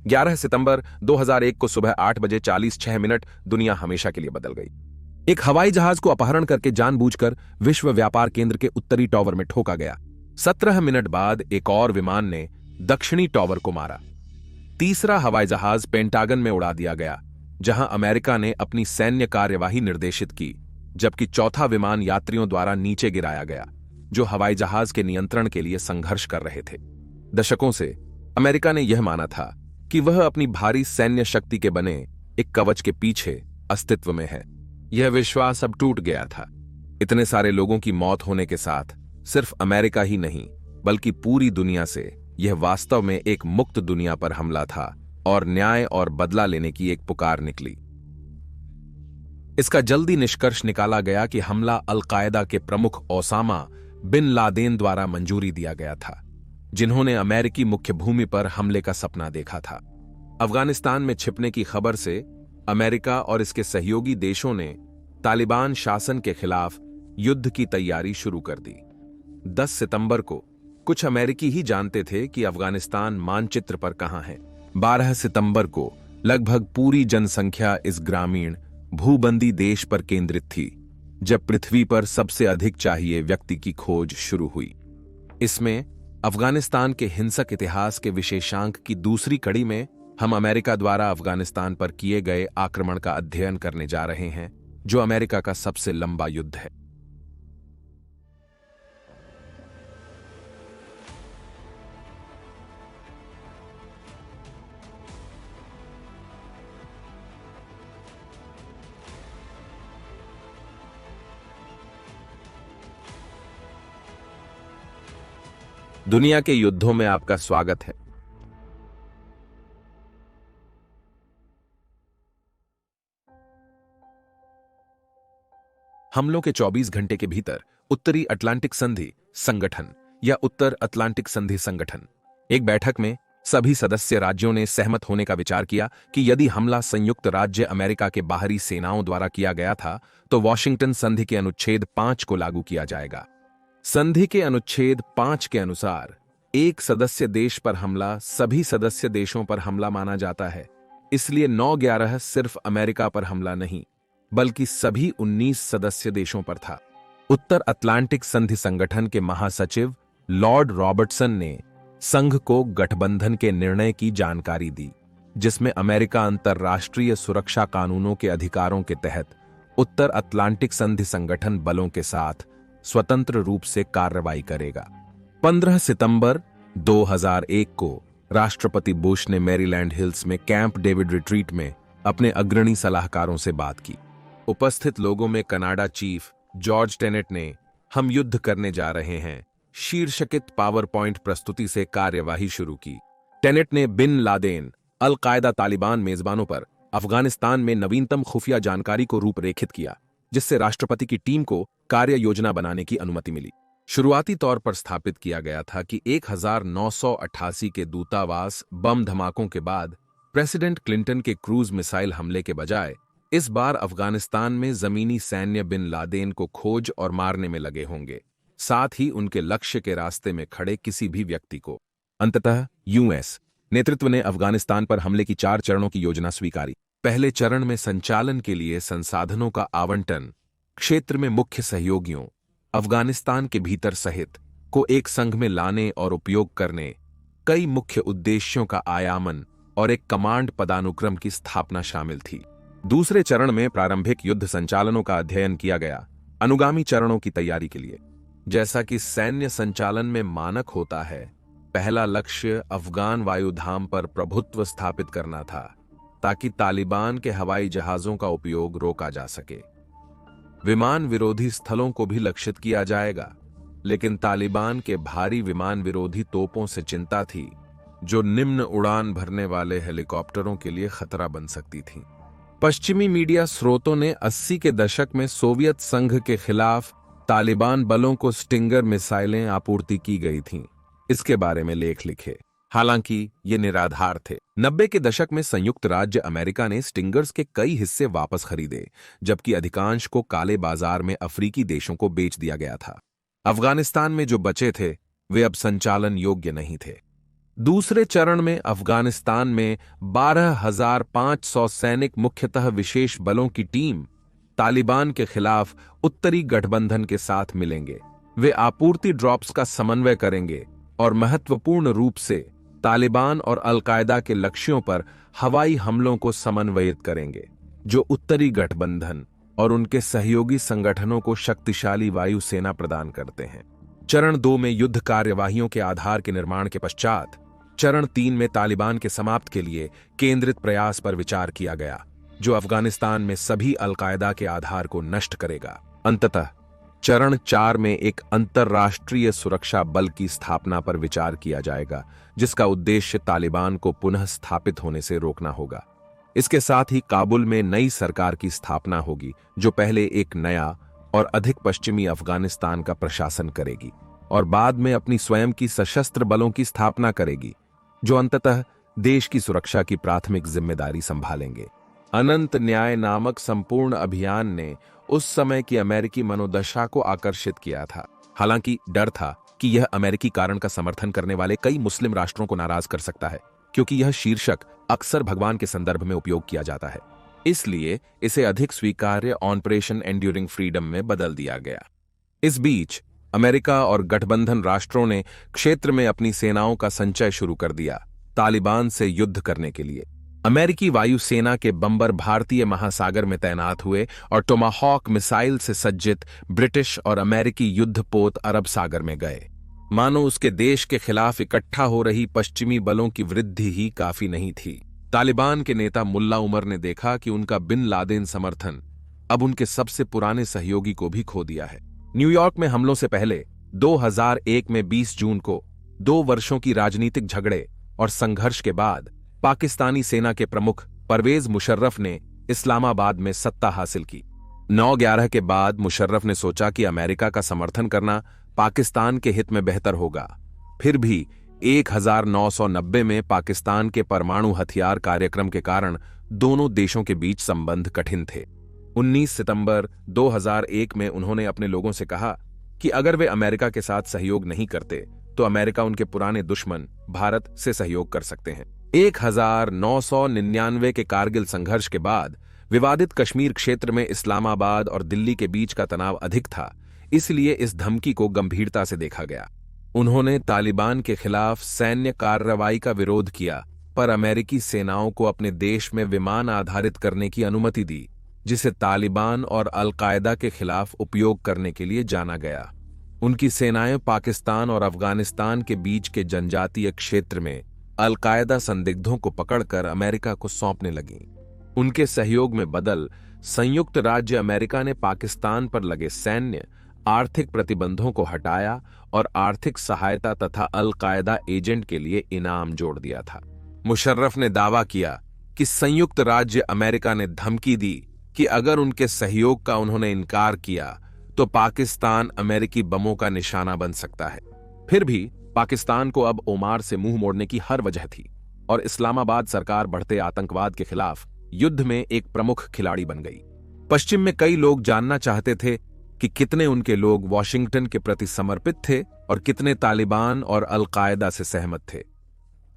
11 सितंबर 2001 को सुबह 8:46 दुनिया हमेशा के लिए बदल गई। एक हवाई जहाज को अपहरण करके जानबूझकर विश्व व्यापार केंद्र के उत्तरी टॉवर में ठोका गया। 17 मिनट बाद एक और विमान ने दक्षिणी टॉवर को मारा। तीसरा हवाई जहाज पेंटागन में उड़ा दिया गया, जहां अमेरिका ने अपनी सैन्य कार्यवाही निर्देशित की, जबकि चौथा विमान यात्रियों द्वारा नीचे गिराया गया, जो हवाई जहाज के नियंत्रण के लिए संघर्ष कर रहे थे। दशकों से अमेरिका ने यह माना था कि वह अपनी भारी सैन्य शक्ति के बने एक कवच के पीछे अस्तित्व में है। यह विश्वास अब टूट गया था। इतने सारे लोगों की मौत होने के साथ सिर्फ अमेरिका ही नहीं, बल्कि पूरी दुनिया से यह वास्तव में एक मुक्त दुनिया पर हमला था और न्याय और बदला लेने की एक पुकार निकली। इसका जल्दी निष्कर्ष निकाला गया कि हमला अल-कायदा के प्रमुख ओसामा बिन लादेन द्वारा मंजूरी दिया गया था, जिन्होंने अमेरिकी मुख्य भूमि पर हमले का सपना देखा था। अफगानिस्तान में छिपने की खबर से अमेरिका और इसके सहयोगी देशों ने तालिबान शासन के खिलाफ युद्ध की तैयारी शुरू कर दी। 10 सितंबर को कुछ अमेरिकी ही जानते थे कि अफगानिस्तान मानचित्र पर कहां है। 12 सितंबर को लगभग पूरी जनसंख्या इस ग्रामीण भूबंदी देश पर केंद्रित थी, जब पृथ्वी पर सबसे अधिक चाहिए व्यक्ति की खोज शुरू हुई। इसमें अफगानिस्तान के हिंसक इतिहास के विशेषांक की दूसरी कड़ी में हम अमेरिका द्वारा अफगानिस्तान पर किए गए आक्रमण का अध्ययन करने जा रहे हैं, जो अमेरिका का सबसे लंबा युद्ध है। दुनिया के युद्धों में आपका स्वागत है। हमलों के 24 घंटे के भीतर उत्तरी अटलांटिक संधि संगठन या उत्तर अटलांटिक संधि संगठन एक बैठक में सभी सदस्य राज्यों ने सहमत होने का विचार किया कि यदि हमला संयुक्त राज्य अमेरिका के बाहरी सेनाओं द्वारा किया गया था, तो वॉशिंगटन संधि के अनुच्छेद 5 को लागू किया जाएगा। संधि के अनुच्छेद 5 के अनुसार एक सदस्य देश पर हमला सभी सदस्य देशों पर हमला माना जाता है। इसलिए 9/11 सिर्फ अमेरिका पर हमला नहीं, बल्कि सभी 19 सदस्य देशों पर था। उत्तर अटलांटिक संधि संगठन के महासचिव लॉर्ड रॉबर्टसन ने संघ को गठबंधन के निर्णय की जानकारी दी, जिसमें अमेरिका अंतर्राष्ट्रीय सुरक्षा कानूनों के अधिकारों के तहत उत्तर अटलांटिक संधि संगठन बलों के साथ स्वतंत्र रूप से कार्रवाई करेगा। 15 सितंबर 2001 को राष्ट्रपति बुश ने मैरीलैंड हिल्स में कैंप डेविड रिट्रीट में अपने अग्रणी सलाहकारों से बात की। उपस्थित लोगों में कनाडा चीफ जॉर्ज टेनेट ने हम युद्ध करने जा रहे हैं शीर्षकित पावर पॉइंट प्रस्तुति से कार्यवाही शुरू की। टेनेट ने बिन लादेन, अल-कायदा तालिबान मेजबानों पर अफगानिस्तान में नवीनतम खुफिया जानकारी को रूपरेखित किया, जिससे राष्ट्रपति की टीम को कार्य योजना बनाने की अनुमति मिली। शुरुआती तौर पर स्थापित किया गया था कि 1988 के दूतावास बम धमाकों के बाद प्रेसिडेंट क्लिंटन के क्रूज मिसाइल हमले के बजाय इस बार अफगानिस्तान में जमीनी सैन्य बिन लादेन को खोज और मारने में लगे होंगे, साथ ही उनके लक्ष्य के रास्ते में खड़े किसी भी व्यक्ति को। अंततः यूएस नेतृत्व ने अफगानिस्तान पर हमले की 4 चरणों की योजना स्वीकारी। पहले चरण में संचालन के लिए संसाधनों का आवंटन, क्षेत्र में मुख्य सहयोगियों, अफगानिस्तान के भीतर सहित को एक संघ में लाने और उपयोग करने, कई मुख्य उद्देश्यों का आयामन और एक कमांड पदानुक्रम की स्थापना शामिल थी। दूसरे चरण में प्रारंभिक युद्ध संचालनों का अध्ययन किया गया, अनुगामी चरणों की तैयारी के लिए। जैसा कि सैन्य संचालन में मानक होता है, पहला लक्ष्य अफगान वायुधाम पर प्रभुत्व स्थापित करना था, ताकि तालिबान के हवाई जहाजों का उपयोग रोका जा सके। विमान विरोधी स्थलों को भी लक्षित किया जाएगा, लेकिन तालिबान के भारी विमान विरोधी तोपों से चिंता थी, जो निम्न उड़ान भरने वाले हेलीकॉप्टरों के लिए खतरा बन सकती थीं। पश्चिमी मीडिया स्रोतों ने 80 के दशक में सोवियत संघ के खिलाफ तालिबान बलों को स्टिंगर मिसाइलें आपूर्ति की गई थीं, इसके बारे में लेख लिखे। हालांकि ये निराधार थे। 90 के दशक में संयुक्त राज्य अमेरिका ने स्टिंगर्स के कई हिस्से वापस खरीदे, जबकि अधिकांश को काले बाजार में अफ्रीकी देशों को बेच दिया गया था। अफगानिस्तान में जो बचे थे वे अब संचालन योग्य नहीं थे। दूसरे चरण में अफगानिस्तान में 12,500 सैनिक, मुख्यतः विशेष बलों की टीम, तालिबान के खिलाफ उत्तरी गठबंधन के साथ मिलेंगे। वे आपूर्ति ड्रॉप्स का समन्वय करेंगे और महत्वपूर्ण रूप से तालिबान और अलकायदा के लक्ष्यों पर हवाई हमलों को समन्वयित करेंगे, जो उत्तरी गठबंधन और उनके सहयोगी संगठनों को शक्तिशाली वायुसेना प्रदान करते हैं। चरण 2 में युद्ध कार्यवाहियों के आधार के निर्माण के पश्चात चरण 3 में तालिबान के समाप्त के लिए केंद्रित प्रयास पर विचार किया गया, जो अफगानिस्तान में सभी अलकायदा के आधार को नष्ट करेगा। अंततः चरण 4 में एक अंतर्राष्ट्रीय सुरक्षा बल की स्थापना पर विचार किया जाएगा, जिसका उद्देश्य तालिबान को पुनः स्थापित होने से रोकना होगा। इसके साथ ही काबुल में नई सरकार की स्थापना होगी, जो पहले एक नया और अधिक पश्चिमी अफगानिस्तान का प्रशासन करेगी और बाद में अपनी स्वयं की सशस्त्र बलों की स्थापना करेगी, जो अंततः देश की सुरक्षा की प्राथमिक जिम्मेदारी संभालेंगे। अनंत न्याय नामक संपूर्ण अभियान ने उस समय की अमेरिकी मनोदशा को आकर्षित किया था। हालांकि डर था कि यह अमेरिकी कारण का समर्थन करने वाले कई मुस्लिम राष्ट्रों को नाराज कर सकता है, क्योंकि यह शीर्षक अक्सर भगवान के संदर्भ में उपयोग किया जाता है। इसलिए इसे अधिक स्वीकार्य ऑपरेशन एंड्यूरिंग फ्रीडम में बदल दिया गया। इस बीच अमेरिका और गठबंधन राष्ट्रों ने क्षेत्र में अपनी सेनाओं का संचय शुरू कर दिया, तालिबान से युद्ध करने के लिए। अमेरिकी वायुसेना के बम्बर भारतीय महासागर में तैनात हुए और टोमाहॉक मिसाइल से सज्जित ब्रिटिश और अमेरिकी युद्धपोत अरब सागर में गए। मानो उसके देश के खिलाफ इकट्ठा हो रही पश्चिमी बलों की वृद्धि ही काफी नहीं थी। तालिबान के नेता मुल्ला उमर ने देखा कि उनका बिन लादेन समर्थन अब उनके सबसे पुराने सहयोगी को भी खो दिया है। न्यूयॉर्क में हमलों से पहले 2001 में 20 जून को 2 वर्षों की राजनीतिक झगड़े और संघर्ष के बाद पाकिस्तानी सेना के प्रमुख परवेज मुशर्रफ ने इस्लामाबाद में सत्ता हासिल की। 9/11 के बाद मुशर्रफ ने सोचा कि अमेरिका का समर्थन करना पाकिस्तान के हित में बेहतर होगा। फिर भी 1990 में पाकिस्तान के परमाणु हथियार कार्यक्रम के कारण दोनों देशों के बीच संबंध कठिन थे। 19 सितंबर 2001 में उन्होंने अपने लोगों से कहा कि अगर वे अमेरिका के साथ सहयोग नहीं करते तो अमेरिका उनके पुराने दुश्मन भारत से सहयोग कर सकते हैं। 1999 के कारगिल संघर्ष के बाद विवादित कश्मीर क्षेत्र में इस्लामाबाद और दिल्ली के बीच का तनाव अधिक था, इसलिए इस धमकी को गंभीरता से देखा गया। उन्होंने तालिबान के खिलाफ सैन्य कार्रवाई का विरोध किया, पर अमेरिकी सेनाओं को अपने देश में विमान आधारित करने की अनुमति दी, जिसे तालिबान और अलकायदा के खिलाफ उपयोग करने के लिए जाना गया। उनकी सेनाएं पाकिस्तान और अफगानिस्तान के बीच के जनजातीय क्षेत्र में अलकायदा संदिग्धों को पकड़कर अमेरिका को सौंपने लगीं। उनके सहयोग में बदल संयुक्त राज्य अमेरिका ने पाकिस्तान पर लगे सैन्य आर्थिक प्रतिबंधों को हटाया और आर्थिक सहायता तथा अलकायदा एजेंट के लिए इनाम जोड़ दिया था। मुशर्रफ ने दावा किया कि संयुक्त राज्य अमेरिका ने धमकी दी कि अगर उनके सहयोग का उन्होंने इनकार किया तो पाकिस्तान अमेरिकी बमों का निशाना बन सकता है। फिर भी पाकिस्तान को अब ओमार से मुंह मोड़ने की हर वजह थी और इस्लामाबाद सरकार बढ़ते आतंकवाद के खिलाफ युद्ध में एक प्रमुख खिलाड़ी बन गई। पश्चिम में कई लोग जानना चाहते थे कि कितने उनके लोग वॉशिंगटन के प्रति समर्पित थे और कितने तालिबान और अलकायदा से सहमत थे।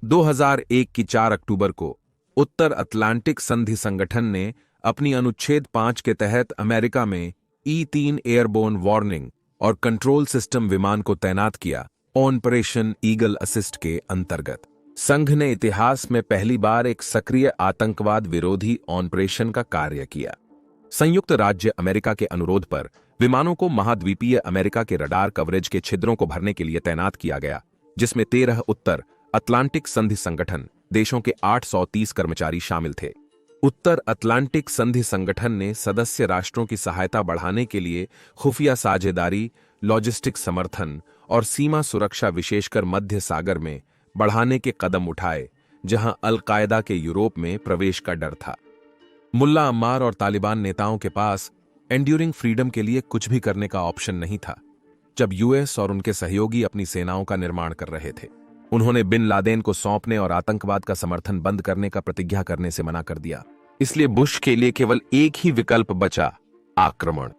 2001 की 4 अक्टूबर को उत्तर अटलांटिक संधि संगठन ने अपनी अनुच्छेद 5 के तहत अमेरिका में E-3 एयरबोर्न वार्निंग और कंट्रोल सिस्टम विमान को तैनात किया। ऑपरेशन ईगल असिस्ट के अंतर्गत संघ ने इतिहास में पहली बार एक सक्रिय आतंकवाद विरोधी ऑपरेशन का कार्य किया। संयुक्त राज्य अमेरिका के अनुरोध पर विमानों को महाद्वीपीय अमेरिका के रडार कवरेज के छिद्रों को भरने के लिए तैनात किया गया, जिसमें 13 उत्तर अटलांटिक संधि संगठन देशों के 830 कर्मचारी शामिल थे। उत्तर अटलांटिक संधि संगठन ने सदस्य राष्ट्रों की सहायता बढ़ाने के लिए खुफिया साझेदारी, लॉजिस्टिक समर्थन और सीमा सुरक्षा विशेषकर मध्य सागर में बढ़ाने के कदम उठाए, जहां अलकायदा के यूरोप में प्रवेश का डर था। मुल्ला अम्मार और तालिबान नेताओं के पास एंड्यूरिंग फ्रीडम के लिए कुछ भी करने का ऑप्शन नहीं था। जब यूएस और उनके सहयोगी अपनी सेनाओं का निर्माण कर रहे थे, उन्होंने बिन लादेन को सौंपने और आतंकवाद का समर्थन बंद करने का प्रतिज्ञा करने से मना कर दिया। इसलिए बुश के लिए केवल एक ही विकल्प बचा, आक्रमण।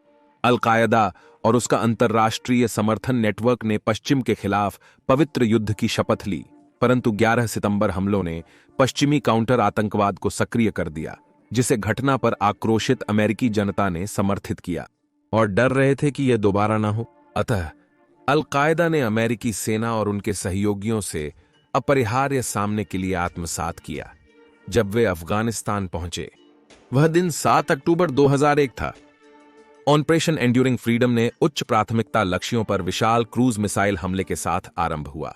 अलकायदा और उसका अंतर्राष्ट्रीय समर्थन नेटवर्क ने पश्चिम के खिलाफ पवित्र युद्ध की शपथ ली परंतु 11 सितंबर हमलों ने पश्चिमी काउंटर आतंकवाद को सक्रिय कर दिया, जिसे घटना पर आक्रोशित अमेरिकी जनता ने समर्थित किया और डर रहे थे कि यह दोबारा ना हो। अतः अल-कायदा ने अमेरिकी सेना और उनके सहयोगियों से अपरिहार्य सामने के लिए आत्मसात किया। जब वे अफगानिस्तान पहुंचे, वह दिन 7 अक्टूबर 2001 था। ऑपरेशन एंड्यूरिंग फ्रीडम ने उच्च प्राथमिकता लक्ष्यों पर विशाल क्रूज मिसाइल हमले के साथ आरंभ हुआ।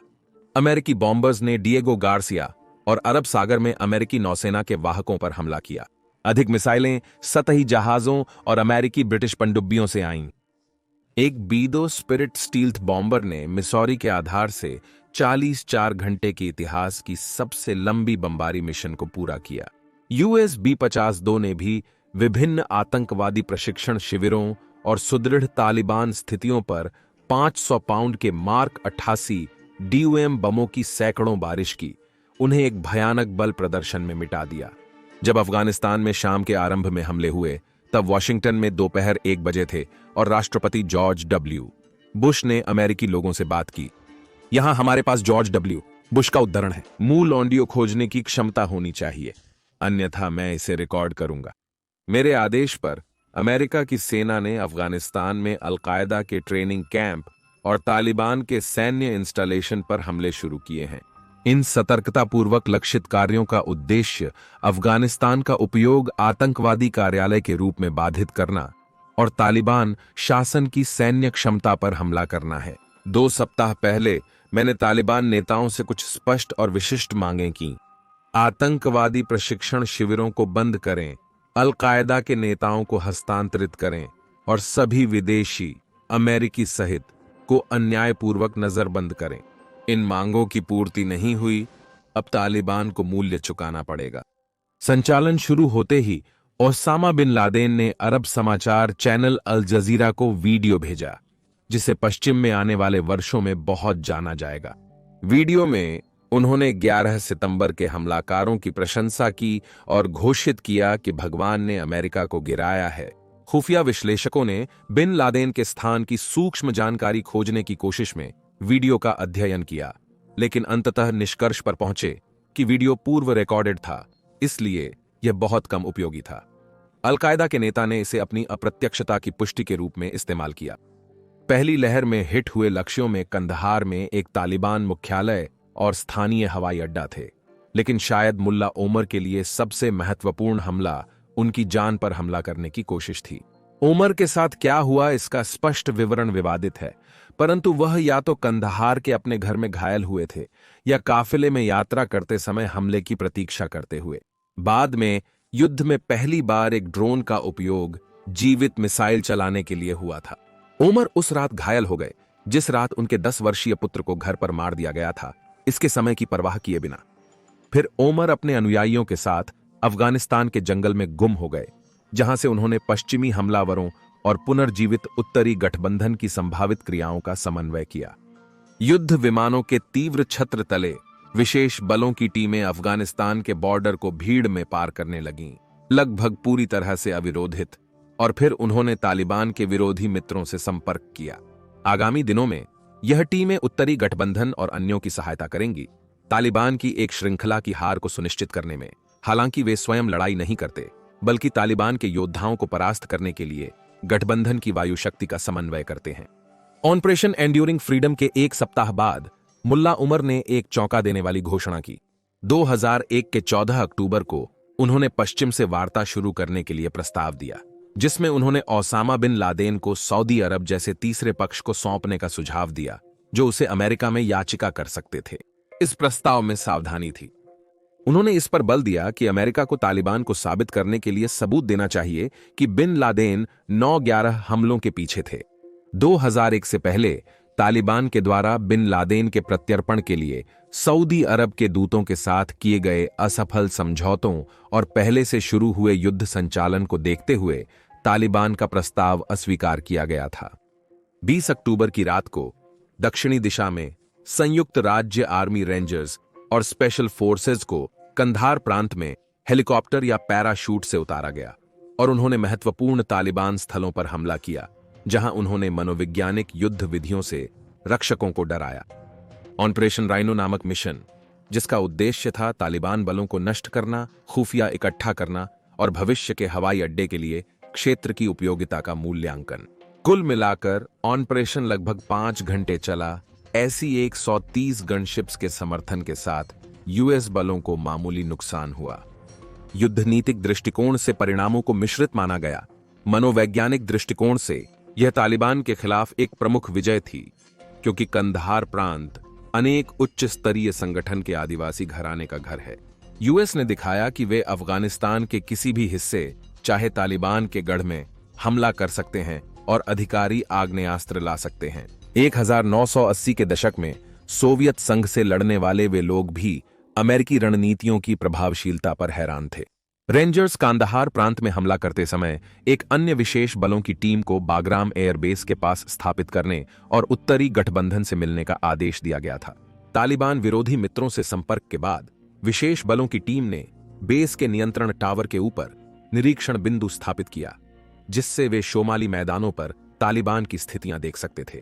अमेरिकी बॉम्बर्स ने डिएगो गार्सिया और अरब सागर में अमेरिकी नौसेना के वाहकों पर हमला किया। अधिक मिसाइलें सतही जहाजों और अमेरिकी ब्रिटिश पनडुब्बियों से आईं। एक बीडो स्पिरिट स्टील्थ बॉम्बर ने मिसौरी के आधार से 44 घंटे के इतिहास की सबसे लंबी बमबारी मिशन को पूरा किया। यूएस B-52 ने भी विभिन्न आतंकवादी प्रशिक्षण शिविरों और सुदृढ़ तालिबान स्थितियों पर 500 पाउंड के मार्क 88 DUM बमों की सैकड़ों बारिश की, उन्हें एक भयानक बल प्रदर्शन में मिटा दिया। जब अफगानिस्तान में शाम के आरंभ में हमले हुए, तब वॉशिंगटन में दोपहर 1 बजे थे और राष्ट्रपति जॉर्ज W. बुश ने अमेरिकी लोगों से बात की। यहां हमारे पास जॉर्ज W. बुश का उद्धरण है। मूल ऑडियो खोजने की क्षमता होनी चाहिए, अन्यथा मैं इसे रिकॉर्ड करूंगा। मेरे आदेश पर अमेरिका की सेना ने अफगानिस्तान में अल-कायदा के ट्रेनिंग कैंप और तालिबान के सैन्य इंस्टॉलेशन पर हमले शुरू किए हैं। इन सतर्कतापूर्वक लक्षित कार्यों का उद्देश्य अफगानिस्तान का उपयोग आतंकवादी कार्यालय के रूप में बाधित करना और तालिबान शासन की सैन्य क्षमता पर हमला करना है। 2 सप्ताह पहले मैंने तालिबान नेताओं से कुछ स्पष्ट और विशिष्ट मांगें की। आतंकवादी प्रशिक्षण शिविरों को बंद करें, अल-कायदा के नेताओं को हस्तांतरित करें और सभी विदेशी, अमेरिकी सहित को अन्यायपूर्वक नजरबंद करें। इन मांगों की पूर्ति नहीं हुई, अब तालिबान को मूल्य चुकाना पड़ेगा। संचालन शुरू होते ही ओसामा बिन लादेन ने अरब समाचार चैनल अल जजीरा को वीडियो भेजा, जिसे पश्चिम में आने वाले वर्षों में बहुत जाना जाएगा। वीडियो में उन्होंने 11 सितंबर के हमलाकारों की प्रशंसा की और घोषित किया कि भगवान ने अमेरिका को गिराया है। खुफिया विश्लेषकों ने बिन लादेन के स्थान की सूक्ष्म जानकारी खोजने की कोशिश में वीडियो का अध्ययन किया, लेकिन अंततः निष्कर्ष पर पहुंचे कि वीडियो पूर्व रिकॉर्डेड था, इसलिए यह बहुत कम उपयोगी था। अल-कायदा के नेता ने इसे अपनी अप्रत्यक्षता की पुष्टि के रूप में इस्तेमाल किया। पहली लहर में हिट हुए लक्ष्यों में कंदहार में एक तालिबान मुख्यालय और स्थानीय हवाई अड्डा थे, लेकिन शायद मुल्ला ओमर के लिए सबसे महत्वपूर्ण हमला उनकी जान पर हमला करने की कोशिश थी। ओमर के साथ क्या हुआ इसका स्पष्ट विवरण विवादित है, परंतु वह या तो कंदहार के अपने घर में घायल हुए थे या काफिले में यात्रा करते समय हमले की प्रतीक्षा करते हुए। बाद में युद्ध में पहली बार एक ड्रोन का उपयोग जीवित मिसाइल चलाने के लिए हुआ था। ओमर उस रात घायल हो गए जिस रात उनके 10 वर्षीय पुत्र को घर पर मार दिया गया था, इसके समय की परवाह किए बिना। फिर ओमर अपने अनुयायियों के साथ अफगानिस्तान के जंगल में गुम हो गए, जहां से उन्होंने पश्चिमी हमलावरों और पुनर्जीवित उत्तरी गठबंधन की संभावित क्रियाओं का समन्वय किया। युद्ध विमानों के तीव्र छत्र तले विशेष बलों की टीमें अफगानिस्तान के बॉर्डर को भीड़ में पार करने लगीं, लगभग पूरी तरह से अविरोधित, और फिर उन्होंने तालिबान के विरोधी मित्रों से संपर्क किया। आगामी दिनों में यह टीमें उत्तरी गठबंधन और अन्यों की सहायता करेंगी, तालिबान की एक श्रृंखला की हार को सुनिश्चित करने में। हालांकि वे स्वयं लड़ाई नहीं करते, बल्कि तालिबान के योद्धाओं को परास्त करने के लिए गठबंधन की वायु शक्ति का समन्वय करते हैं। ऑपरेशन एंड्यूरिंग फ्रीडम के 1 सप्ताह बाद मुल्ला उमर ने एक चौंका देने वाली घोषणा की। 2001 के 14 अक्टूबर को उन्होंने पश्चिम से वार्ता शुरू करने के लिए प्रस्ताव दिया, जिसमें उन्होंने ओसामा बिन लादेन को सऊदी अरब जैसे तीसरे पक्ष को सौंपने का सुझाव दिया, जो उसे अमेरिका में याचिका कर सकते थे। इस प्रस्ताव में सावधानी थी। उन्होंने इस पर बल दिया कि अमेरिका को तालिबान को साबित करने के लिए सबूत देना चाहिए कि बिन लादेन 9/11 हमलों के पीछे थे। 2001 से पहले तालिबान के द्वारा बिन लादेन के प्रत्यर्पण के लिए सऊदी अरब के दूतों के साथ किए गए असफल समझौतों और पहले से शुरू हुए युद्ध संचालन को देखते हुए तालिबान का प्रस्ताव अस्वीकार किया गया था। 20 अक्टूबर की रात को दक्षिणी दिशा में संयुक्त राज्य आर्मी रेंजर्स और स्पेशल फोर्सेज को कंधार प्रांत में हेलीकॉप्टर या पैराशूट से उतारा गया और उन्होंने महत्वपूर्ण तालिबान स्थलों पर हमला किया, जहां उन्होंने मनोवैज्ञानिक युद्ध विधियों से रक्षकों को डराया। ऑपरेशन राइनो नामक मिशन जिसका उद्देश्य था तालिबान बलों को नष्ट करना, खुफिया इकट्ठा करना और भविष्य के हवाई अड्डे के लिए क्षेत्र की उपयोगिता का मूल्यांकन। कुल मिलाकर ऑपरेशन लगभग 5 घंटे चला। ऐसी 130 गनशिप्स के समर्थन के साथ यूएस बलों को मामूली नुकसान हुआ। युद्धनीतिक दृष्टिकोण से परिणामों को मिश्रित माना गया। मनोवैज्ञानिक दृष्टिकोण से यह तालिबान के खिलाफ एक प्रमुख विजय थी, क्योंकि कंधार प्रांत अनेक उच्च स्तरीय संगठन के आदिवासी घराने का घर है। यूएस ने दिखाया कि वे अफगानिस्तान के किसी भी हिस्से, चाहे तालिबान के गढ़ में, हमला कर सकते हैं और अधिकारी आग्नेयास्त्र ला सकते हैं। 1980 के दशक में सोवियत संघ से लड़ने वाले वे लोग भी अमेरिकी रणनीतियों की प्रभावशीलता पर हैरान थे। रेंजर्स कांदाहार प्रांत में हमला करते समय एक अन्य विशेष बलों की टीम को बाग्राम एयरबेस के पास स्थापित करने और उत्तरी गठबंधन से मिलने का आदेश दिया गया था। तालिबान विरोधी मित्रों से संपर्क के बाद विशेष बलों की टीम ने बेस के नियंत्रण टावर के ऊपर निरीक्षण बिंदु स्थापित किया, जिससे वे शोमाली मैदानों पर तालिबान की स्थितियां देख सकते थे।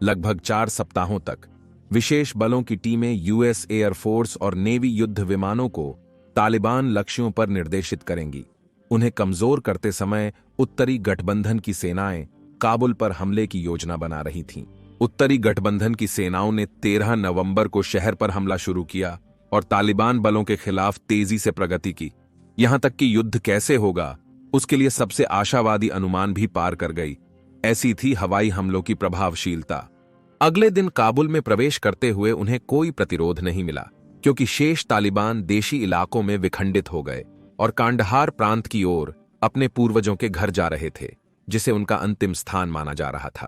लगभग 4 सप्ताहों तक विशेष बलों की टीमें यूएस एयरफोर्स और नेवी युद्ध विमानों को तालिबान लक्ष्यों पर निर्देशित करेंगी। उन्हें कमजोर करते समय उत्तरी गठबंधन की सेनाएं काबुल पर हमले की योजना बना रही थीं। उत्तरी गठबंधन की सेनाओं ने 13 नवंबर को शहर पर हमला शुरू किया और तालिबान बलों के खिलाफ तेजी से प्रगति की। यहां तक कि युद्ध कैसे होगा, उसके लिए सबसे आशावादी अनुमान भी पार कर गई। ऐसी थी हवाई हमलों की प्रभावशीलता। अगले दिन काबुल में प्रवेश करते हुए उन्हें कोई प्रतिरोध नहीं मिला, क्योंकि शेष तालिबान देशी इलाकों में विखंडित हो गए और कांडहार प्रांत की ओर अपने पूर्वजों के घर जा रहे थे, जिसे उनका अंतिम स्थान माना जा रहा था।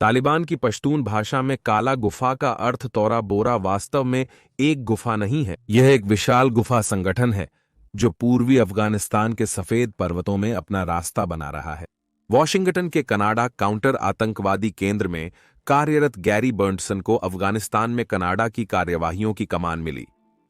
तालिबान की पश्तून भाषा में काला गुफा का अर्थ तोरा बोरा वास्तव में एक गुफा नहीं है। यह एक विशाल गुफा संगठन है जो पूर्वी अफगानिस्तान के सफेद पर्वतों में अपना रास्ता बना रहा है। वॉशिंगटन के कनाडा काउंटर आतंकवादी केंद्र में कार्यरत गैरी बर्नसन को अफगानिस्तान में कनाडा की कार्यवाहियों की कमान मिली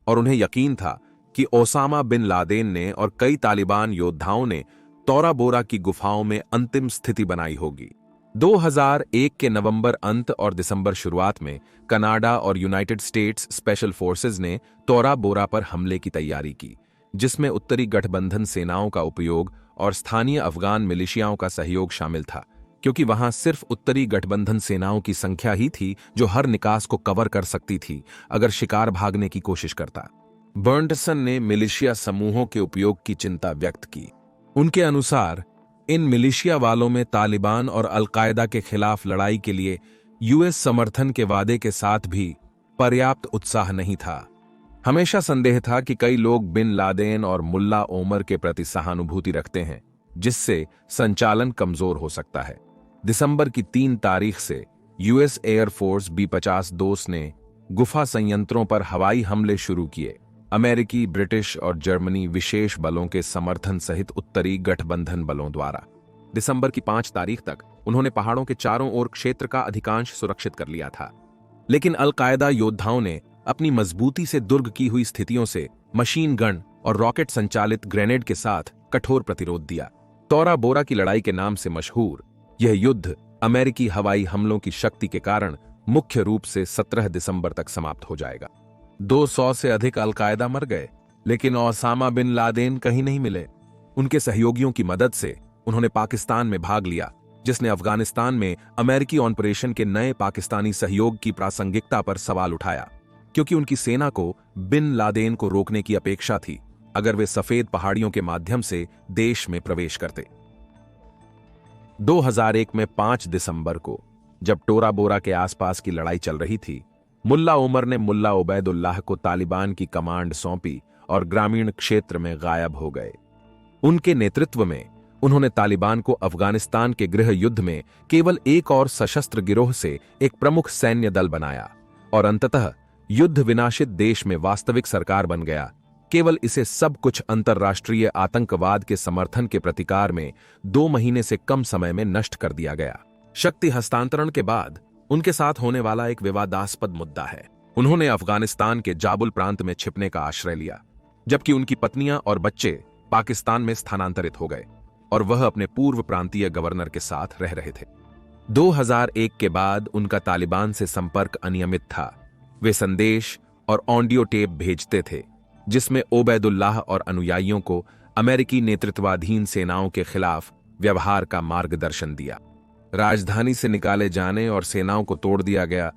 और उन्हें यकीन था कि ओसामा बिन लादेन ने और कई तालिबान योद्धाओं ने तोरा बोरा की गुफाओं में अंतिम स्थिति बनाई होगी। 2001 के नवंबर अंत और दिसंबर शुरुआत में कनाडा और यूनाइटेड स्टेट्स स्पेशल फोर्सेज ने तोरा बोरा पर हमले की तैयारी की, जिसमें उत्तरी गठबंधन सेनाओं का उपयोग और स्थानीय अफगान मिलिशियाओं का सहयोग शामिल था, क्योंकि वहां सिर्फ उत्तरी गठबंधन सेनाओं की संख्या ही थी जो हर निकास को कवर कर सकती थी अगर शिकार भागने की कोशिश करता। बर्नसन ने मिलिशिया समूहों के उपयोग की चिंता व्यक्त की। उनके अनुसार इन मिलिशिया वालों में तालिबान और अलकायदा के खिलाफ लड़ाई के लिए यूएस समर्थन के वादे के साथ भी पर्याप्त उत्साह नहीं था। हमेशा संदेह था कि कई लोग बिन लादेन और मुल्ला ओमर के प्रति सहानुभूति रखते हैं, जिससे संचालन कमजोर हो सकता है। दिसंबर की 3 तारीख से यूएस एयरफोर्स B-50 दोस्त ने गुफा संयंत्रों पर हवाई हमले शुरू किए। अमेरिकी, ब्रिटिश और जर्मनी विशेष बलों के समर्थन सहित उत्तरी गठबंधन बलों द्वारा दिसंबर की 5 तारीख तक उन्होंने पहाड़ों के चारों ओर क्षेत्र का अधिकांश सुरक्षित कर लिया था। लेकिन अलकायदा योद्धाओं ने अपनी मजबूती से दुर्ग की हुई स्थितियों से मशीन गन और रॉकेट संचालित ग्रेनेड के साथ कठोर प्रतिरोध दिया। तोरा बोरा की लड़ाई के नाम से मशहूर यह युद्ध अमेरिकी हवाई हमलों की शक्ति के कारण मुख्य रूप से 17 दिसंबर तक समाप्त हो जाएगा। 200 से अधिक अलकायदा मर गए, लेकिन ओसामा बिन लादेन कहीं नहीं मिले। उनके सहयोगियों की मदद से उन्होंने पाकिस्तान में भाग लिया, जिसने अफगानिस्तान में अमेरिकी ऑपरेशन के नए पाकिस्तानी सहयोग की प्रासंगिकता पर सवाल उठाया, क्योंकि उनकी सेना को बिन लादेन को रोकने की अपेक्षा थी अगर वे सफेद पहाड़ियों के माध्यम से देश में प्रवेश करते। 2001 में 5 दिसंबर को जब टोरा बोरा के आसपास की लड़ाई चल रही थी, मुल्ला उमर ने मुल्ला उबैदुल्लाह को तालिबान की कमांड सौंपी और ग्रामीण क्षेत्र में गायब हो गए। उनके नेतृत्व में उन्होंने तालिबान को अफगानिस्तान के गृह युद्ध में केवल एक और सशस्त्र गिरोह से एक प्रमुख सैन्य दल बनाया और अंततः युद्ध विनाशित देश में वास्तविक सरकार बन गया। केवल इसे सब कुछ अंतर्राष्ट्रीय आतंकवाद के समर्थन के प्रतिकार में 2 महीने से कम समय में नष्ट कर दिया गया। शक्ति हस्तांतरण के बाद उनके साथ होने वाला एक विवादास्पद मुद्दा है। उन्होंने अफगानिस्तान के जाबुल प्रांत में छिपने का आश्रय लिया, जबकि उनकी पत्नियां और बच्चे पाकिस्तान में स्थानांतरित हो गए और वह अपने पूर्व प्रांतीय गवर्नर के साथ रह रहे थे। 2001 के बाद उनका तालिबान से संपर्क अनियमित था, वे संदेश और ऑडियो टेप भेजते थे जिसमें ओबैदुल्लाह और अनुयायियों को अमेरिकी नेतृत्वाधीन सेनाओं के खिलाफ व्यवहार का मार्गदर्शन दिया। राजधानी से निकाले जाने और सेनाओं को तोड़ दिया गया।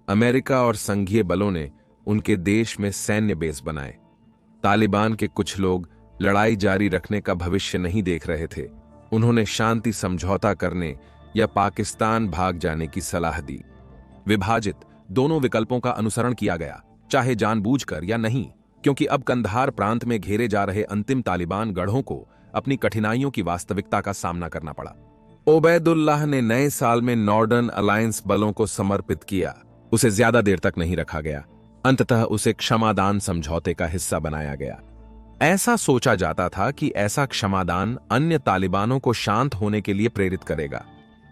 अमेरिका और संघीय बलों ने उनके देश में सैन्य बेस बनाए। तालिबान के कुछ लोग लड़ाई जारी रखने का भविष्य नहीं देख रहे थे। उन्होंने शांति समझौता करने या पाकिस्तान भाग जाने की सलाह दी। विभाजित दोनों विकल्पों का अनुसरण किया गया, चाहे जानबूझकर या नहीं, क्योंकि अब कंधार प्रांत में घेरे जा रहे अंतिम तालिबान गढ़ों को अपनी कठिनाइयों की वास्तविकता का सामना करना पड़ा। ओबैदुल्लाह ने नए साल में नॉर्दर्न अलायंस बलों को समर्पित किया। उसे ज्यादा देर तक नहीं रखा गया। अंततः उसे क्षमादान समझौते का हिस्सा बनाया गया। ऐसा सोचा जाता था कि ऐसा क्षमादान अन्य तालिबानों को शांत होने के लिए प्रेरित करेगा,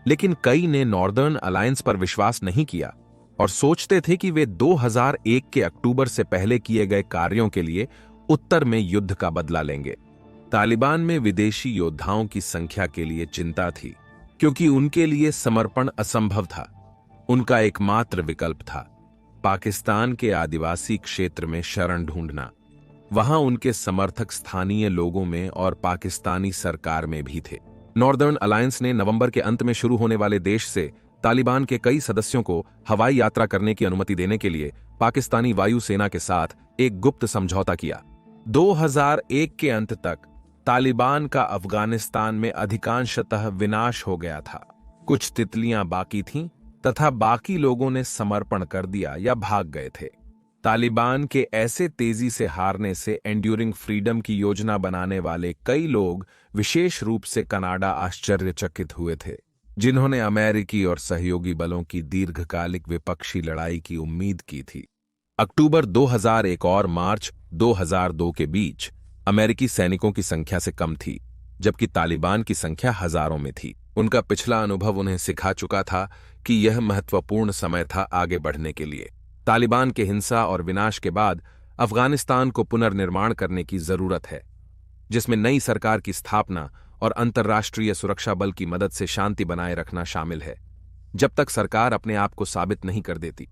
लेकिन कई ने नॉर्दर्न अलायंस पर विश्वास नहीं किया और सोचते थे कि वे 2001 के अक्टूबर से पहले किए गए कार्यों के लिए उत्तर में युद्ध का बदला लेंगे। तालिबान में विदेशी योद्धाओं की संख्या के लिए चिंता थी, क्योंकि उनके लिए समर्पण असंभव था। उनका एकमात्र विकल्प था पाकिस्तान के आदिवासी क्षेत्र में शरण ढूंढना। वहां उनके समर्थक स्थानीय लोगों में और पाकिस्तानी सरकार में भी थे। नॉर्दर्न अलायंस ने नवंबर के अंत में शुरू होने वाले देश से तालिबान के कई सदस्यों को हवाई यात्रा करने की अनुमति देने के लिए पाकिस्तानी वायुसेना के साथ एक गुप्त समझौता किया। 2001 के अंत तक तालिबान का अफगानिस्तान में अधिकांशतः विनाश हो गया था। कुछ तितलियां बाकी थीं तथा बाकी लोगों ने समर्पण कर दिया या भाग गए थे। तालिबान के ऐसे तेजी से हारने से एंड्यूरिंग फ्रीडम की योजना बनाने वाले कई लोग, विशेष रूप से कनाडा, आश्चर्यचकित हुए थे, जिन्होंने अमेरिकी और सहयोगी बलों की दीर्घकालिक विपक्षी लड़ाई की उम्मीद की थी। अक्टूबर 2001 और मार्च 2002 के बीच अमेरिकी सैनिकों की संख्या से कम थी, जबकि तालिबान की संख्या हजारों में थी। उनका पिछला अनुभव उन्हें सिखा चुका था कि यह महत्वपूर्ण समय था आगे बढ़ने के लिए। तालिबान के हिंसा और विनाश के बाद अफगानिस्तान को पुनर्निर्माण करने की जरूरत है, जिसमें नई सरकार की स्थापना और अंतर्राष्ट्रीय सुरक्षा बल की मदद से शांति बनाए रखना शामिल है, जब तक सरकार अपने आप को साबित नहीं कर देती।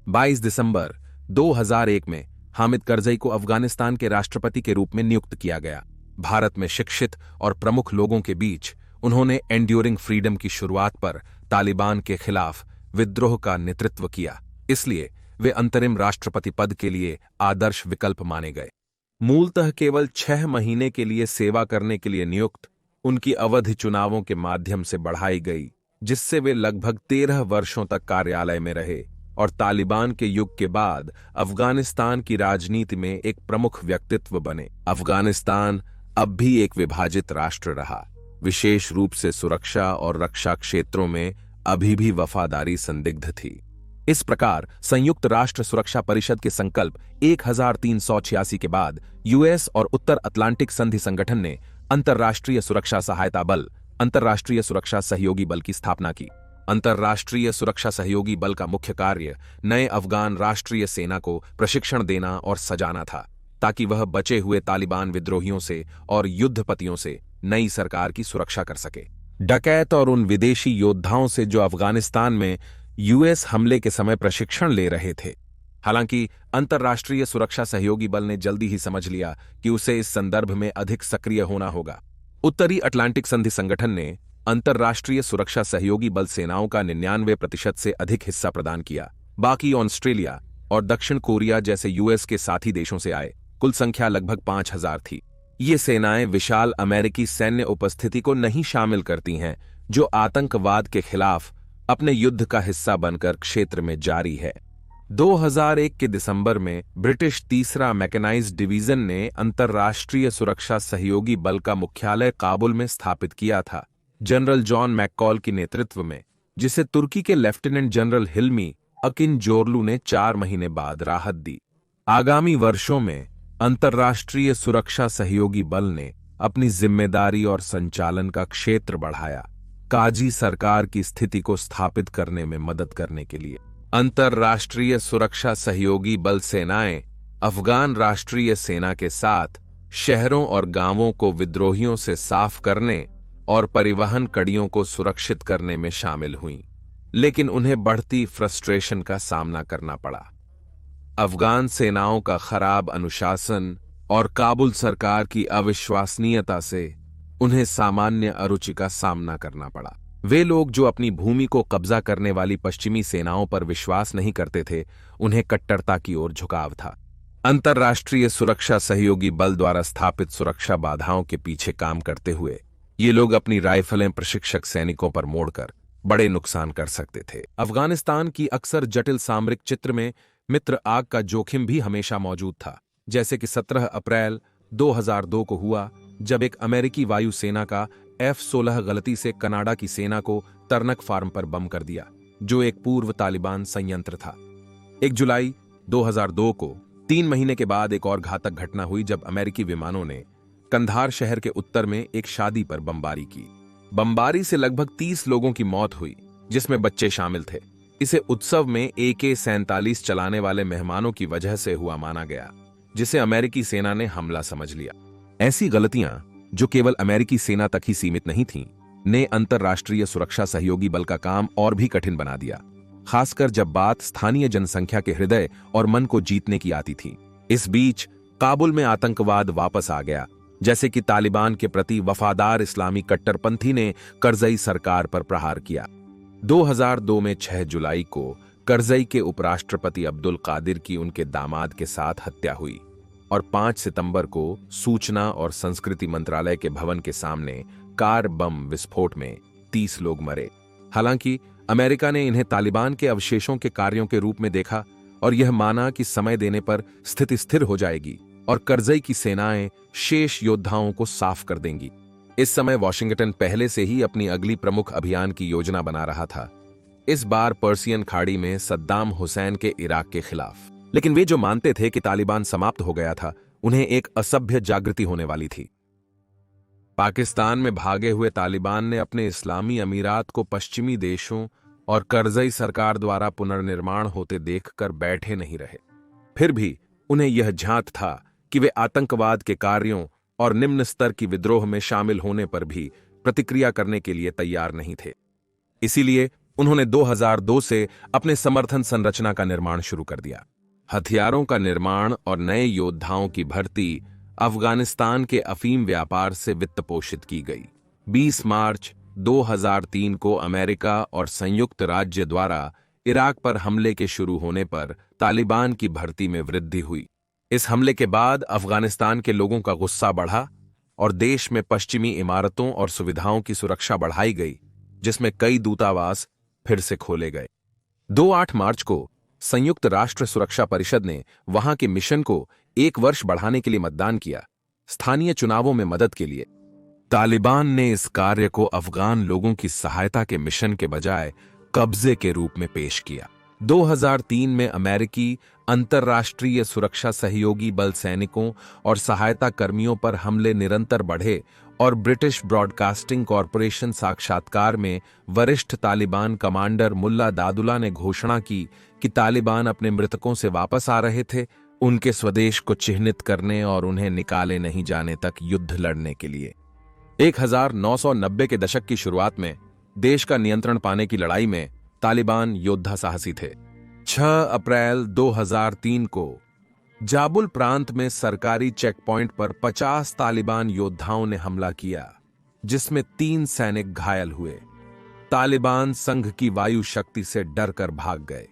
22 दिसंबर 2001 में हामिद करजई को अफगानिस्तान के राष्ट्रपति के रूप में नियुक्त किया गया। भारत में शिक्षित और प्रमुख लोगों के बीच उन्होंने एंड्यूरिंग फ्रीडम की शुरुआत पर तालिबान के खिलाफ विद्रोह का नेतृत्व किया, इसलिए वे अंतरिम राष्ट्रपति पद के लिए आदर्श विकल्प माने गए। मूलतः केवल 6 महीने के लिए सेवा करने के लिए नियुक्त, उनकी अवधि चुनावों के माध्यम से बढ़ाई गई, जिससे वे लगभग 13 वर्षों तक कार्यालय में रहे और तालिबान के युग के बाद अफगानिस्तान की राजनीति में एक प्रमुख व्यक्तित्व बने। अफगानिस्तान अब भी एक विभाजित राष्ट्र रहा, विशेष रूप से सुरक्षा और रक्षा क्षेत्रों में अभी भी वफादारी संदिग्ध थी। इस प्रकार संयुक्त राष्ट्र सुरक्षा परिषद के संकल्प 1386 के बाद यूएस और उत्तर अटलांटिक संधि संगठन ने अंतर्राष्ट्रीय सुरक्षा सहायता बल, अंतर्राष्ट्रीय सुरक्षा सहयोगी बल की स्थापना की। अंतर्राष्ट्रीय सुरक्षा सहयोगी बल का मुख्य कार्य नए अफगान राष्ट्रीय सेना को प्रशिक्षण देना और सजाना था, ताकि वह बचे हुए तालिबान विद्रोहियों से और युद्धपतियों से नई सरकार की सुरक्षा कर सके। डकैत और उन विदेशी योद्धाओं से जो अफगानिस्तान में यूएस हमले के समय प्रशिक्षण ले रहे थे। हालांकि अंतर्राष्ट्रीय सुरक्षा सहयोगी बल ने जल्दी ही समझ लिया कि उसे इस संदर्भ में अधिक सक्रिय होना होगा। उत्तरी अटलांटिक संधि संगठन ने अंतर्राष्ट्रीय सुरक्षा सहयोगी बल सेनाओं का 99% से अधिक हिस्सा प्रदान किया। बाकी ऑस्ट्रेलिया और दक्षिण कोरिया जैसे यूएस के साथी देशों से आए। कुल संख्या लगभग 5000 थी। ये सेनाएं विशाल अमेरिकी सैन्य उपस्थिति को नहीं शामिल करती हैं, जो आतंकवाद के खिलाफ अपने युद्ध का हिस्सा बनकर क्षेत्र में जारी है। 2001 के दिसंबर में ब्रिटिश तीसरा मैकेनाइज्ड डिवीजन ने अंतर्राष्ट्रीय सुरक्षा सहयोगी बल का मुख्यालय काबुल में स्थापित किया था, जनरल जॉन मैककॉल के नेतृत्व में, जिसे तुर्की के लेफ्टिनेंट जनरल हिल्मी अकिनजोरलू ने 4 महीने बाद राहत दी। आगामी वर्षों में अंतर्राष्ट्रीय सुरक्षा सहयोगी बल ने अपनी जिम्मेदारी और संचालन का क्षेत्र बढ़ाया, काजी सरकार की स्थिति को स्थापित करने में मदद करने के लिए। अंतर्राष्ट्रीय सुरक्षा सहयोगी बल सेनाएं अफगान राष्ट्रीय सेना के साथ शहरों और गांवों को विद्रोहियों से साफ करने और परिवहन कड़ियों को सुरक्षित करने में शामिल हुईं, लेकिन उन्हें बढ़ती फ्रस्ट्रेशन का सामना करना पड़ा। अफगान सेनाओं का खराब अनुशासन और काबुल सरकार की अविश्वसनीयता से उन्हें सामान्य अरुचि का सामना करना पड़ा। वे लोग जो अपनी भूमि को कब्जा करने वाली पश्चिमी सेनाओं पर विश्वास नहीं करते थे, उन्हें कट्टरता की ओर झुकाव था। अंतर्राष्ट्रीय सुरक्षा सहयोगी बल द्वारा स्थापित सुरक्षा बाधाओं के पीछे काम करते हुए ये लोग अपनी राइफलें प्रशिक्षक सैनिकों पर मोड़कर बड़े नुकसान कर सकते थे। अफगानिस्तान की अक्सर जटिल सामरिक चित्र में मित्र आग का जोखिम भी हमेशा मौजूद था, जैसे कि 17 अप्रैल 2002 को हुआ, जब एक अमेरिकी वायुसेना का F-16 गलती से कनाडा की सेना को तरनक फार्म पर बम कर दिया, जो एक पूर्व तालिबान संयंत्र था। 1 जुलाई 2002 को 3 महीने के बाद एक और घातक घटना हुई, जब अमेरिकी विमानों ने कंधार शहर के उत्तर में एक शादी पर बमबारी की। बमबारी से लगभग 30 लोगों की मौत हुई, जिसमें बच्चे शामिल थे। इसे उत्सव में AK-47 चलाने वाले मेहमानों की वजह से हुआ माना गया, जिसे अमेरिकी सेना ने हमला समझ लिया। ऐसी गलतियां, जो केवल अमेरिकी सेना तक ही सीमित नहीं थीं, ने अंतर्राष्ट्रीय सुरक्षा सहयोगी बल का काम और भी कठिन बना दिया, खासकर जब बात स्थानीय जनसंख्या के हृदय और मन को जीतने की आती थी। इस बीच काबुल में आतंकवाद वापस आ गया, जैसे कि तालिबान के प्रति वफादार इस्लामी कट्टरपंथी ने करजई सरकार पर प्रहार किया। 2002 में 6 जुलाई को करजई के उपराष्ट्रपति अब्दुल कादिर की उनके दामाद के साथ हत्या हुई और 5 सितंबर को सूचना और संस्कृति मंत्रालय के भवन के सामने कार बम विस्फोट में 30 लोग मरे। हालांकि अमेरिका ने इन्हें तालिबान के अवशेषों के कार्यों के रूप में देखा और यह माना कि समय देने पर स्थिति स्थिर हो जाएगी और करजई की सेनाएं शेष योद्धाओं को साफ कर देंगी। इस समय वॉशिंगटन पहले से ही अपनी अगली प्रमुख अभियान की योजना बना रहा था, इस बार पर्सियन खाड़ी में सद्दाम हुसैन के इराक के खिलाफ। लेकिन वे जो मानते थे कि तालिबान समाप्त हो गया था, उन्हें एक असभ्य जागृति होने वाली थी। पाकिस्तान में भागे हुए तालिबान ने अपने इस्लामी अमीरात को पश्चिमी देशों और करजई सरकार द्वारा पुनर्निर्माण होते देखकर बैठे नहीं रहे। फिर भी उन्हें यह झांत था कि वे आतंकवाद के कार्यों और निम्न स्तर की विद्रोह में शामिल होने पर भी प्रतिक्रिया करने के लिए तैयार नहीं थे। इसीलिए उन्होंने 2002 से अपने समर्थन संरचना का निर्माण शुरू कर दिया। हथियारों का निर्माण और नए योद्धाओं की भर्ती अफगानिस्तान के अफीम व्यापार से वित्त पोषित की गई। 20 मार्च 2003 को अमेरिका और संयुक्त राज्य द्वारा इराक पर हमले के शुरू होने पर तालिबान की भर्ती में वृद्धि हुई। इस हमले के बाद अफगानिस्तान के लोगों का गुस्सा बढ़ा और देश में पश्चिमी इमारतों और सुविधाओं की सुरक्षा बढ़ाई गई, जिसमें कई दूतावास फिर से खोले गए। 2-8 मार्च को संयुक्त राष्ट्र सुरक्षा परिषद ने वहां के मिशन को 1 वर्ष बढ़ाने के लिए मतदान किया, स्थानीय चुनावों में मदद के लिए। तालिबान ने इस कार्य को अफगान लोगों की सहायता के मिशन के बजाय कब्जे के रूप में पेश किया। 2003 में अमेरिकी अंतर्राष्ट्रीय सुरक्षा सहयोगी बल सैनिकों और सहायता कर्मियों पर हमले निरंतर बढ़े और ब्रिटिश ब्रॉडकास्टिंग कॉरपोरेशन साक्षात्कार में वरिष्ठ तालिबान कमांडर मुल्ला दादुल्ला ने घोषणा की कि तालिबान अपने मृतकों से वापस आ रहे थे, उनके स्वदेश को चिह्नित करने और उन्हें निकाले नहीं जाने तक युद्ध लड़ने के लिए। 1990 के दशक की शुरुआत में देश का नियंत्रण पाने की लड़ाई में तालिबान योद्धा साहसी थे। 6 अप्रैल 2003 को जाबुल प्रांत में सरकारी चेकपॉइंट पर 50 तालिबान योद्धाओं ने हमला किया, जिसमें 3 सैनिक घायल हुए। तालिबान संघ की वायु शक्ति से डरकर भाग गए।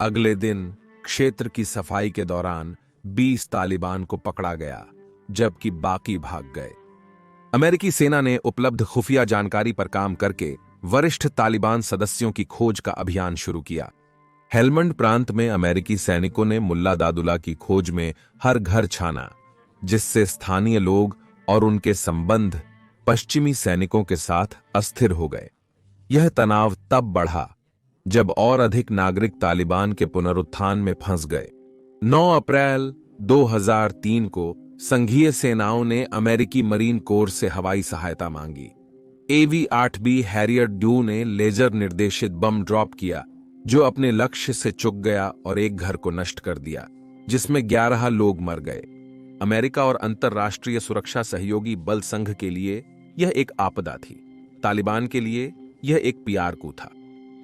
अगले दिन क्षेत्र की सफाई के दौरान 20 तालिबान को पकड़ा गया, जबकि बाकी भाग गए। अमेरिकी सेना ने उपलब्ध खुफिया जानकारी पर काम करके वरिष्ठ तालिबान सदस्यों की खोज का अभियान शुरू किया। हेलमंड प्रांत में अमेरिकी सैनिकों ने मुल्ला दादुल्ला की खोज में हर घर छाना, जिससे स्थानीय लोग और उनके संबंध पश्चिमी सैनिकों के साथ अस्थिर हो गए। यह तनाव तब बढ़ा जब और अधिक नागरिक तालिबान के पुनरुत्थान में फंस गए। 9 अप्रैल 2003 को संघीय सेनाओं ने अमेरिकी मरीन कोर से हवाई सहायता मांगी। AV-8B हैरियर ड्यू ने लेजर निर्देशित बम ड्रॉप किया, जो अपने लक्ष्य से चूक गया और एक घर को नष्ट कर दिया, जिसमें 11 लोग मर गए। अमेरिका और अंतर्राष्ट्रीय सुरक्षा सहयोगी बल संघ के लिए यह एक आपदा थी, तालिबान के लिए यह एक PR कू था।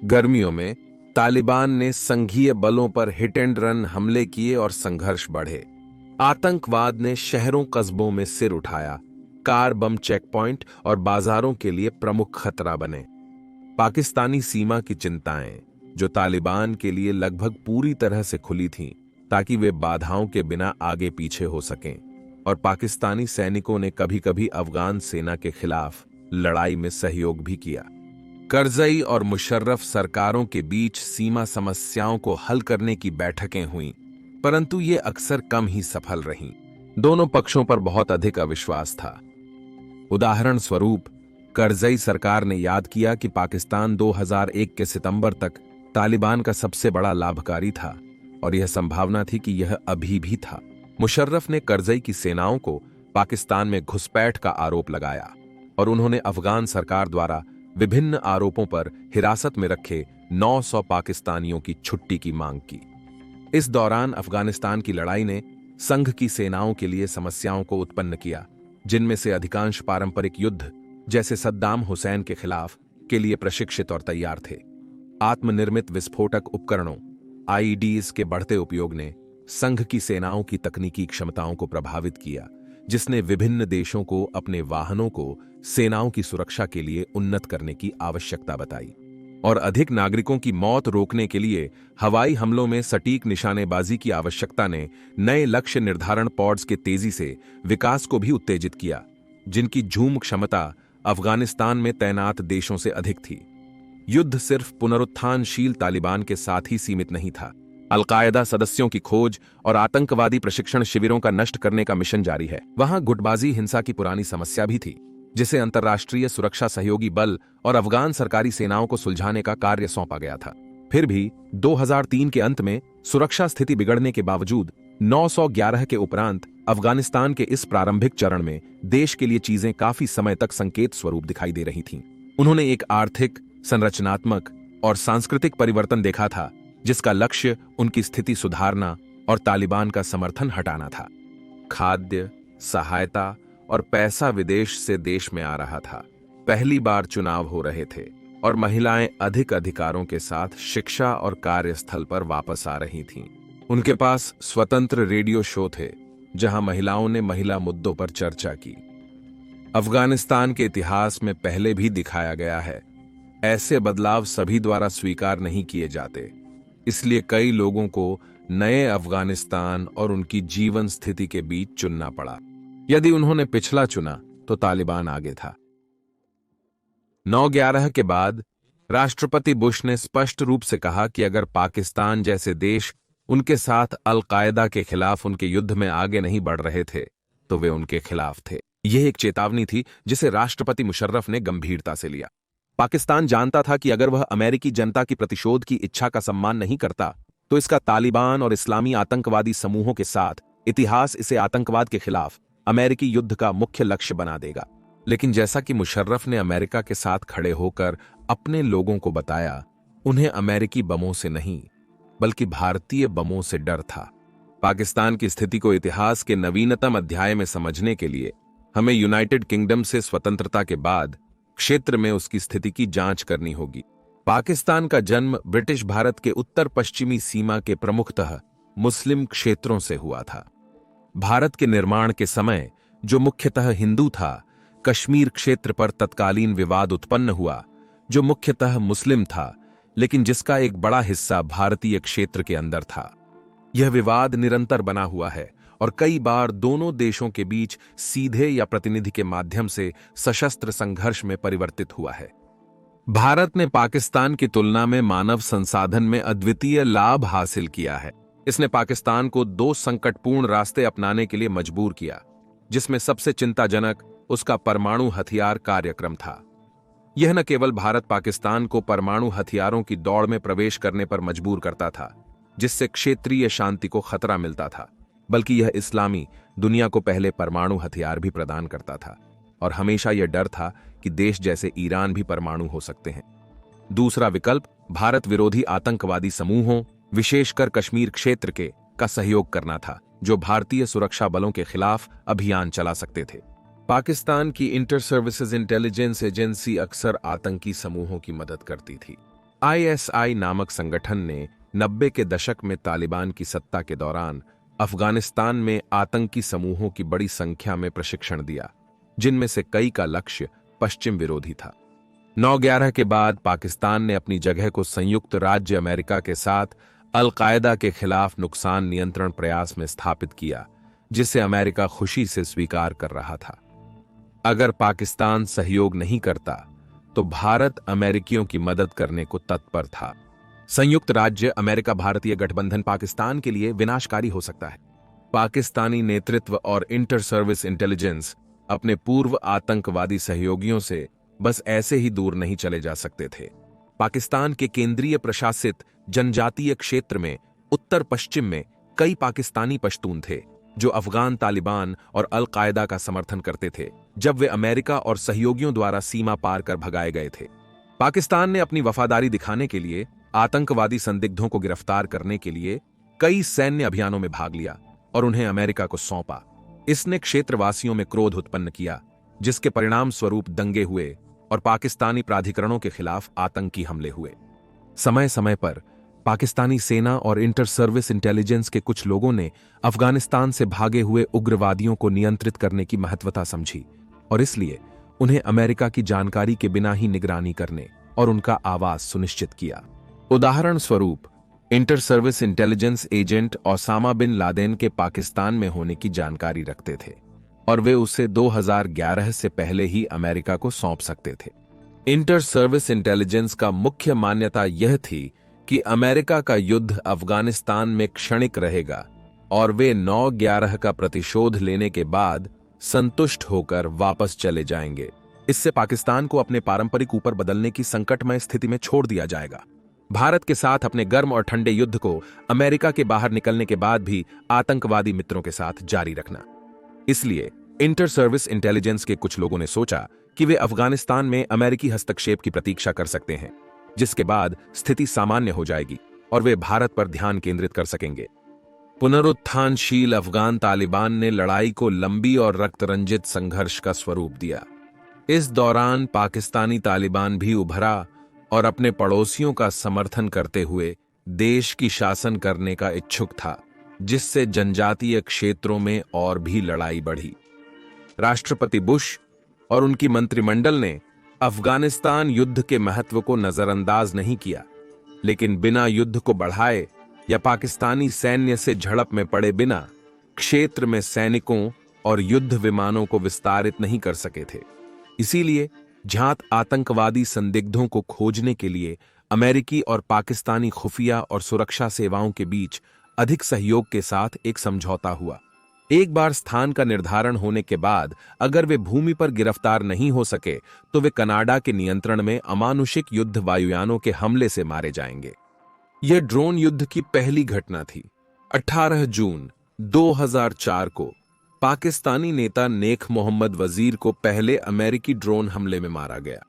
गर्मियों में तालिबान ने संघीय बलों पर हिट एंड रन हमले किए और संघर्ष बढ़े। आतंकवाद ने शहरों कस्बों में सिर उठाया। कार बम चेकपॉइंट और बाजारों के लिए प्रमुख खतरा बने। पाकिस्तानी सीमा की चिंताएं, जो तालिबान के लिए लगभग पूरी तरह से खुली थीं, ताकि वे बाधाओं के बिना आगे पीछे हो सकें, और पाकिस्तानी सैनिकों ने कभी-कभी अफगान सेना के खिलाफ लड़ाई में सहयोग भी किया। करजई और मुशर्रफ सरकारों के बीच सीमा समस्याओं को हल करने की बैठकें हुईं, परंतु ये अक्सर कम ही सफल रहीं। दोनों पक्षों पर बहुत अधिक अविश्वास था। उदाहरण स्वरूप, करजई सरकार ने याद किया कि पाकिस्तान 2001 के सितंबर तक तालिबान का सबसे बड़ा लाभकारी था और यह संभावना थी कि यह अभी भी था। मुशर्रफ ने करजई की सेनाओं को पाकिस्तान में घुसपैठ का आरोप लगाया और उन्होंने अफगान सरकार द्वारा विभिन्न आरोपों पर हिरासत में रखे 900 पाकिस्तानियों की छुट्टी की मांग की। इस दौरान अफगानिस्तान की लड़ाई ने संघ की सेनाओं के लिए समस्याओं को उत्पन्न किया, जिनमें से अधिकांश पारंपरिक युद्ध जैसे सद्दाम हुसैन के खिलाफ के लिए प्रशिक्षित और तैयार थे। आत्मनिर्मित विस्फोटक उपकरणों आईईडीज के बढ़ते उपयोग ने संघ की सेनाओं की तकनीकी क्षमताओं को प्रभावित किया, जिसने विभिन्न देशों को अपने वाहनों को सेनाओं की सुरक्षा के लिए उन्नत करने की आवश्यकता बताई। और अधिक नागरिकों की मौत रोकने के लिए हवाई हमलों में सटीक निशानेबाजी की आवश्यकता ने नए लक्ष्य निर्धारण पॉड्स के तेजी से विकास को भी उत्तेजित किया, जिनकी झूम क्षमता अफगानिस्तान में तैनात देशों से अधिक थी। युद्ध सिर्फ पुनरुत्थानशील तालिबान के साथ ही सीमित नहीं था। अल-कायदा सदस्यों की खोज और आतंकवादी प्रशिक्षण शिविरों का नष्ट करने का मिशन जारी है। वहां गुटबाजी हिंसा की पुरानी समस्या भी थी, जिसे अंतर्राष्ट्रीय सुरक्षा सहयोगी बल और अफगान सरकारी सेनाओं को सुलझाने का कार्य सौंपा गया था। फिर भी 2003 के अंत में सुरक्षा स्थिति बिगड़ने के बावजूद 911 के उपरांत अफगानिस्तान के इस प्रारंभिक चरण में देश के लिए चीजें काफी समय तक संकेत स्वरूप दिखाई दे रही थीं। उन्होंने एक आर्थिक, संरचनात्मक और सांस्कृतिक परिवर्तन देखा था, जिसका लक्ष्य उनकी स्थिति सुधारना और तालिबान का समर्थन हटाना था। खाद्य, सहायता और पैसा विदेश से देश में आ रहा था। पहली बार चुनाव हो रहे थे और महिलाएं अधिक अधिकारों के साथ शिक्षा और कार्यस्थल पर वापस आ रही थीं। उनके पास स्वतंत्र रेडियो शो थे, जहां महिलाओं ने महिला मुद्दों पर चर्चा की। अफगानिस्तान के इतिहास में पहले भी दिखाया गया है, ऐसे बदलाव सभी द्वारा स्वीकार नहीं किए जाते। इसलिए कई लोगों को नए अफगानिस्तान और उनकी जीवन स्थिति के बीच चुनना पड़ा। यदि उन्होंने पिछला चुना तो तालिबान आगे था। 9/11 के बाद राष्ट्रपति बुश ने स्पष्ट रूप से कहा कि अगर पाकिस्तान जैसे देश उनके साथ अल-कायदा के खिलाफ उनके युद्ध में आगे नहीं बढ़ रहे थे, तो वे उनके खिलाफ थे। यह एक चेतावनी थी जिसे राष्ट्रपति मुशर्रफ ने गंभीरता से लिया। पाकिस्तान जानता था कि अगर वह अमेरिकी जनता की प्रतिशोध की इच्छा का सम्मान नहीं करता, तो इसका तालिबान और इस्लामी आतंकवादी समूहों के साथ इतिहास इसे आतंकवाद के खिलाफ अमेरिकी युद्ध का मुख्य लक्ष्य बना देगा। लेकिन जैसा कि मुशर्रफ ने अमेरिका के साथ खड़े होकर अपने लोगों को बताया, उन्हें अमेरिकी बमों से नहीं बल्कि भारतीय बमों से डर था। पाकिस्तान की स्थिति को इतिहास के नवीनतम अध्याय में समझने के लिए हमें यूनाइटेड किंगडम से स्वतंत्रता के बाद क्षेत्र में उसकी स्थिति की जांच करनी होगी। पाकिस्तान का जन्म ब्रिटिश भारत के उत्तर पश्चिमी सीमा के प्रमुखतः मुस्लिम क्षेत्रों से हुआ था। भारत के निर्माण के समय जो मुख्यतः हिंदू था, कश्मीर क्षेत्र पर तत्कालीन विवाद उत्पन्न हुआ जो मुख्यतः मुस्लिम था, लेकिन जिसका एक बड़ा हिस्सा भारतीय क्षेत्र के अंदर था। यह विवाद निरंतर बना हुआ है और कई बार दोनों देशों के बीच सीधे या प्रतिनिधि के माध्यम से सशस्त्र संघर्ष में परिवर्तित हुआ है। भारत ने पाकिस्तान की तुलना में मानव संसाधन में अद्वितीय लाभ हासिल किया है। इसने पाकिस्तान को 2 संकटपूर्ण रास्ते अपनाने के लिए मजबूर किया, जिसमें सबसे चिंताजनक उसका परमाणु हथियार कार्यक्रम था। यह न केवल भारत पाकिस्तान को परमाणु हथियारों की दौड़ में प्रवेश करने पर मजबूर करता था, जिससे क्षेत्रीय शांति को खतरा मिलता था, बल्कि यह इस्लामी दुनिया को पहले परमाणु हथियार भी प्रदान करता था और हमेशा यह डर था कि देश जैसे ईरान भी परमाणु हो सकते हैं। दूसरा विकल्प भारत विरोधी आतंकवादी समूहों, विशेषकर कश्मीर क्षेत्र के का सहयोग करना था, जो भारतीय सुरक्षा बलों के खिलाफ अभियान चला सकते थे। पाकिस्तान की इंटर सर्विसेज इंटेलिजेंस एजेंसी अक्सर आतंकी समूहों की मदद करती थी। आईएसआई नामक संगठन ने 90 के दशक में तालिबान की सत्ता के दौरान अफगानिस्तान में आतंकी समूहों की बड़ी संख्या में प्रशिक्षण दिया, जिनमें से कई का लक्ष्य पश्चिम विरोधी था। 9/11 के बाद पाकिस्तान ने अपनी जगह को संयुक्त राज्य अमेरिका के साथ अल-कायदा के खिलाफ नुकसान नियंत्रण प्रयास में स्थापित किया, जिसे अमेरिका खुशी से स्वीकार कर रहा था। अगर पाकिस्तान सहयोग नहीं करता तो भारत अमेरिकियों की मदद करने को तत्पर था। संयुक्त राज्य अमेरिका भारतीय गठबंधन पाकिस्तान के लिए विनाशकारी हो सकता है। पाकिस्तानी नेतृत्व और इंटर सर्विस इंटेलिजेंस अपने पूर्व आतंकवादी सहयोगियों से बस ऐसे ही दूर नहीं चले जा सकते थे। पाकिस्तान के केंद्रीय प्रशासित जनजातीय क्षेत्र में उत्तर पश्चिम में कई पाकिस्तानी पश्तून थे जो अफगान तालिबान और अल कायदा का समर्थन करते थे जब वे अमेरिका और सहयोगियों द्वारा सीमा पार कर भगाए गए थे। पाकिस्तान ने अपनी वफादारी दिखाने के लिए आतंकवादी संदिग्धों को गिरफ्तार करने के लिए कई सैन्य अभियानों में भाग लिया और उन्हें अमेरिका को सौंपा। इसने क्षेत्रवासियों में क्रोध उत्पन्न किया, जिसके परिणाम स्वरूप दंगे हुए और पाकिस्तानी प्राधिकरणों के खिलाफ आतंकी हमले हुए। समय समय पर पाकिस्तानी सेना और इंटर सर्विस इंटेलिजेंस के कुछ लोगों ने अफगानिस्तान से भागे हुए उग्रवादियों को नियंत्रित करने की महत्वता समझी और इसलिए उन्हें अमेरिका की जानकारी के बिना ही निगरानी करने और उनका आवास सुनिश्चित किया। उदाहरण स्वरूप, inter service intelligence agent Osama bin Laden के पाकिस्तान में होने की जानकारी रखते थे और वे उसे 2011 से पहले ही अमेरिका को सौंप सकते थे। इंटर सर्विस इंटेलिजेंस का मुख्य मान्यता यह थी कि अमेरिका का युद्ध अफगानिस्तान में क्षणिक रहेगा और वे 9/11 का प्रतिशोध लेने के बाद संतुष्ट होकर वापस चले जाएंगे। इससे पाकिस्तान को अपने पारंपरिक ऊपर बदलने की संकटमय स्थिति में छोड़ दिया जाएगा। भारत के साथ अपने गर्म और ठंडे युद्ध को अमेरिका के बाहर निकलने के बाद भी आतंकवादी मित्रों के साथ जारी रखना। इसलिए इंटर सर्विस इंटेलिजेंस के कुछ लोगों ने सोचा कि वे अफगानिस्तान में अमेरिकी हस्तक्षेप की प्रतीक्षा कर सकते हैं, जिसके बाद स्थिति सामान्य हो जाएगी और वे भारत पर ध्यान केंद्रित कर सकेंगे। पुनरुत्थानशील अफगान तालिबान ने लड़ाई को लंबी और रक्तरंजित संघर्ष का स्वरूप दिया। इस दौरान पाकिस्तानी तालिबान भी उभरा और अपने पड़ोसियों का समर्थन करते हुए देश की शासन करने का इच्छुक था, जिससे जनजातीय क्षेत्रों में और भी लड़ाई बढ़ी। राष्ट्रपति बुश और उनकी मंत्रिमंडल ने अफगानिस्तान युद्ध के महत्व को नजरअंदाज नहीं किया, लेकिन बिना युद्ध को बढ़ाए या पाकिस्तानी सैन्य से झड़प में पड़े बिना क्षेत्र में सैनिकों और युद्ध विमानों को विस्तारित नहीं कर सके थे। इसीलिए जात आतंकवादी संदिग्धों को खोजने के लिए अमेरिकी और पाकिस्तानी खुफिया और सुरक्षा सेवाओं के बीच अधिक सहयोग के साथ एक समझौता हुआ। एक बार स्थान का निर्धारण होने के बाद अगर वे भूमि पर गिरफ्तार नहीं हो सके तो वे कनाडा के नियंत्रण में अमानुषिक युद्ध वायुयानों के हमले से मारे जाएंगे। यह ड्रोन युद्ध की पहली घटना थी। 18 जून 2004 को पाकिस्तानी नेता नेक मोहम्मद वजीर को पहले अमेरिकी ड्रोन हमले में मारा गया।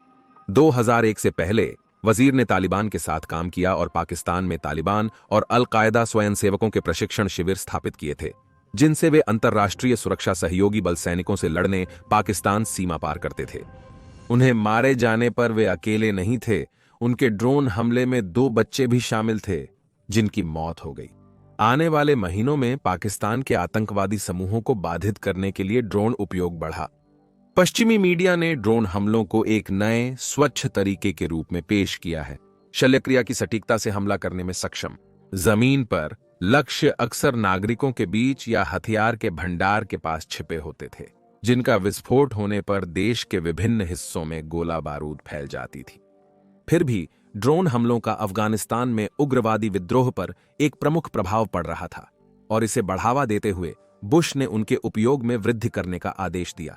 2001 से पहले वजीर ने तालिबान के साथ काम किया और पाकिस्तान में तालिबान और अल कायदा स्वयंसेवकों के प्रशिक्षण शिविर स्थापित किए थे, जिनसे वे अंतर्राष्ट्रीय सुरक्षा सहयोगी बल सैनिकों से लड़ने पाकिस्तान सीमा पार करते थे। उन्हें मारे जाने पर वे अकेले नहीं थे, उनके ड्रोन हमले में 2 बच्चे भी शामिल थे, जिनकी मौत हो गई। आने वाले महीनों में पाकिस्तान के आतंकवादी समूहों को बाधित करने के लिए ड्रोन उपयोग बढ़ा। पश्चिमी मीडिया ने ड्रोन हमलों को एक नए स्वच्छ तरीके के रूप में पेश किया है। शल्यक्रिया की सटीकता से हमला करने में सक्षम। जमीन पर लक्ष्य अक्सर नागरिकों के बीच या हथियार के भंडार के पास छिपे होते थे, जिनका विस्फोट होने पर देश के विभिन्न हिस्सों में गोला बारूद फैल जाती थी। फिर भी ड्रोन हमलों का अफगानिस्तान में उग्रवादी विद्रोह पर एक प्रमुख प्रभाव पड़ रहा था और इसे बढ़ावा देते हुए बुश ने उनके उपयोग में वृद्धि करने का आदेश दिया।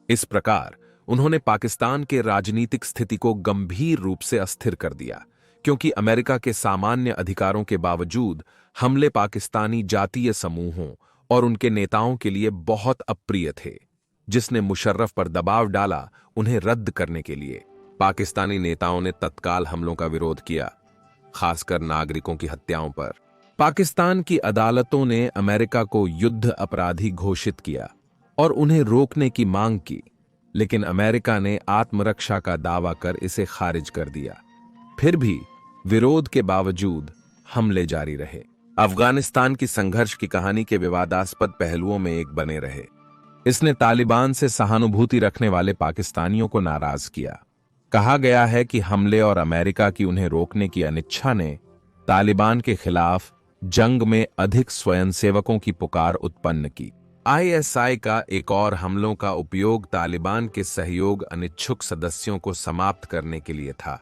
इस प्रकार उन्होंने पाकिस्तान के राजनीतिक स्थिति को गंभीर रूप से अस्थिर कर दिया, क्योंकि अमेरिका के सामान्य अधिकारों के बावजूद हमले पाकिस्तानी जातीय समूहों और उनके नेताओं के लिए बहुत अप्रिय थे, जिसने मुशर्रफ पर दबाव डाला उन्हें रद्द करने के लिए। पाकिस्तानी नेताओं ने तत्काल हमलों का विरोध किया, खासकर नागरिकों की हत्याओं पर। पाकिस्तान की अदालतों ने अमेरिका को युद्ध अपराधी घोषित किया और उन्हें रोकने की मांग की, लेकिन अमेरिका ने आत्मरक्षा का दावा कर इसे खारिज कर दिया। फिर भी विरोध के बावजूद हमले जारी रहे। अफगानिस्तान की संघर्ष की कहानी के विवादास्पद पहलुओं में एक बने रहे। इसने तालिबान से सहानुभूति रखने वाले पाकिस्तानियों को नाराज किया। कहा गया है कि हमले और अमेरिका की उन्हें रोकने की अनिच्छा ने तालिबान के खिलाफ जंग में अधिक स्वयंसेवकों की पुकार उत्पन्न की। आईएसआई का एक और हमलों का उपयोग तालिबान के सहयोग अनिच्छुक सदस्यों को समाप्त करने के लिए था।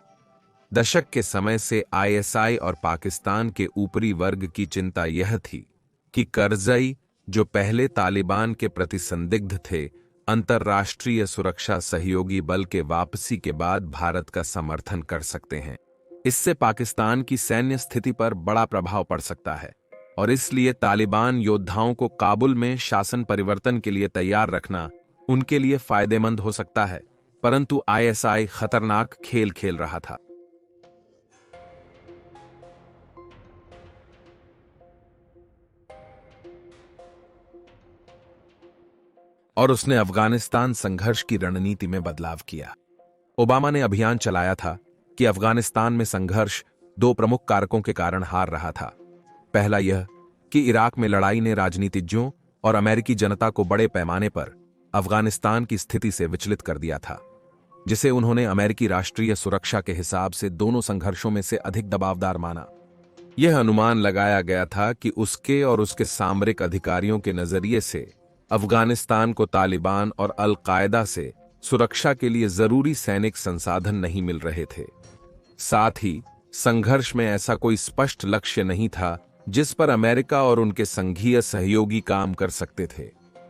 दशक के समय से आईएसआई और पाकिस्तान के ऊपरी वर्ग की चिंता यह थी कि करजई, जो पहले तालिबान के प्रति संदिग्ध थे, अंतर्राष्ट्रीय सुरक्षा सहयोगी बल के वापसी के बाद भारत का समर्थन कर सकते हैं। इससे पाकिस्तान की सैन्य स्थिति पर बड़ा प्रभाव पड़ सकता है और इसलिए तालिबान योद्धाओं को काबुल में शासन परिवर्तन के लिए तैयार रखना उनके लिए फायदेमंद हो सकता है। परंतु आईएसआई खतरनाक खेल खेल रहा था। और उसने अफगानिस्तान संघर्ष की रणनीति में बदलाव किया। ओबामा ने अभियान चलाया था कि अफगानिस्तान में संघर्ष दो प्रमुख कारकों के कारण हार रहा था। पहला यह कि इराक में लड़ाई ने राजनीतिज्ञों और अमेरिकी जनता को बड़े पैमाने पर अफगानिस्तान की स्थिति से विचलित कर दिया था, जिसे उन्होंने अमेरिकी राष्ट्रीय सुरक्षा के हिसाब से दोनों संघर्षों में से अधिक दबावदार माना। यह अनुमान लगाया गया था कि उसके और उसके सामरिक अधिकारियों के नजरिए से अफगानिस्तान को तालिबान और अल कायदा से सुरक्षा के लिए जरूरी सैनिक संसाधन नहीं मिल रहे थे। साथ ही संघर्ष में ऐसा कोई स्पष्ट लक्ष्य नहीं था जिस पर अमेरिका और उनके संघीय सहयोगी काम कर सकते थे,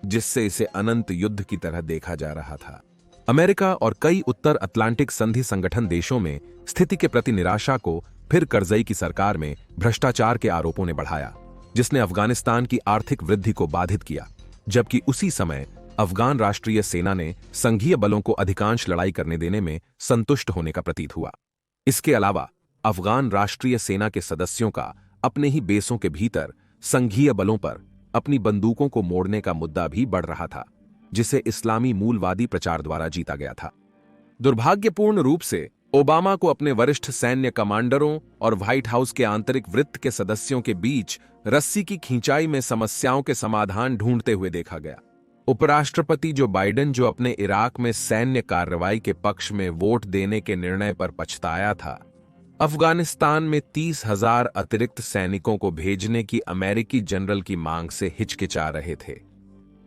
जिससे इसे अनंत युद्ध की तरह देखा जा रहा था। अमेरिका और कई उत्तर अटलांटिक संधि संगठन देशों में स्थिति के प्रति निराशा को फिर करजई की सरकार में भ्रष्टाचार के आरोपों ने बढ़ाया, जिसने अफगानिस्तान की आर्थिक वृद्धि को बाधित किया, जबकि उसी समय अफगान राष्ट्रीय सेना ने संघीय बलों को अधिकांश लड़ाई करने देने में संतुष्ट होने का प्रतीत हुआ। इसके अलावा अफगान राष्ट्रीय सेना के सदस्यों का अपने ही बेसों के भीतर संघीय बलों पर अपनी बंदूकों को मोड़ने का मुद्दा भी बढ़ रहा था, जिसे इस्लामी मूलवादी प्रचार द्वारा जीता गया था। दुर्भाग्यपूर्ण रूप से ओबामा को अपने वरिष्ठ सैन्य कमांडरों और व्हाइट हाउस के आंतरिक वृत्त के सदस्यों के बीच रस्सी की खींचाई में समस्याओं के समाधान ढूंढते हुए देखा गया। उपराष्ट्रपति जो बाइडेन, जो अपने इराक में सैन्य कार्रवाई के पक्ष में वोट देने के निर्णय पर पछताया था, अफगानिस्तान में 30,000 अतिरिक्त सैनिकों को भेजने की अमेरिकी जनरल की मांग से हिचकिचा रहे थे।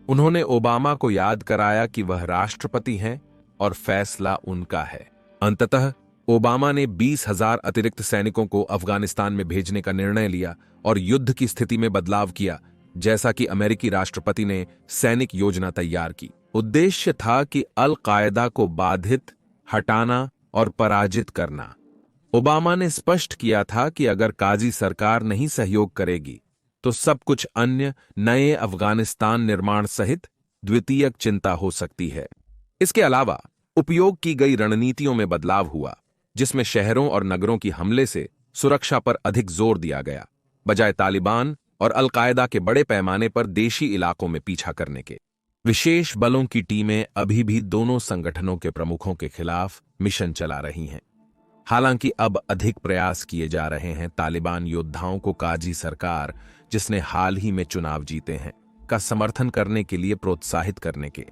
उन्होंने ओबामा को याद कराया कि वह राष्ट्रपति हैं और फैसला उनका है। अंततः ओबामा ने 20,000 अतिरिक्त सैनिकों को अफगानिस्तान में भेजने का निर्णय लिया और युद्ध की स्थिति में बदलाव किया, जैसा कि अमेरिकी राष्ट्रपति ने सैनिक योजना तैयार की। उद्देश्य था कि अल कायदा को बाधित, हटाना और पराजित करना। ओबामा ने स्पष्ट किया था कि अगर काजी सरकार नहीं सहयोग करेगी तो सब कुछ अन्य नए अफगानिस्तान निर्माण सहित द्वितीयक चिंता हो सकती है। इसके अलावा उपयोग की गई रणनीतियों में बदलाव हुआ, जिसमें शहरों और नगरों की हमले से सुरक्षा पर अधिक जोर दिया गया, बजाय तालिबान और अल कायदा के बड़े पैमाने पर देशी इलाकों में पीछा करने के। विशेष बलों की टीमें अभी भी दोनों संगठनों के प्रमुखों के खिलाफ मिशन चला रही हैं। हालांकि अब अधिक प्रयास किए जा रहे हैं तालिबान योद्धाओं को काजी सरकार, जिसने हाल ही में चुनाव जीते हैं, का समर्थन करने के लिए प्रोत्साहित करने के।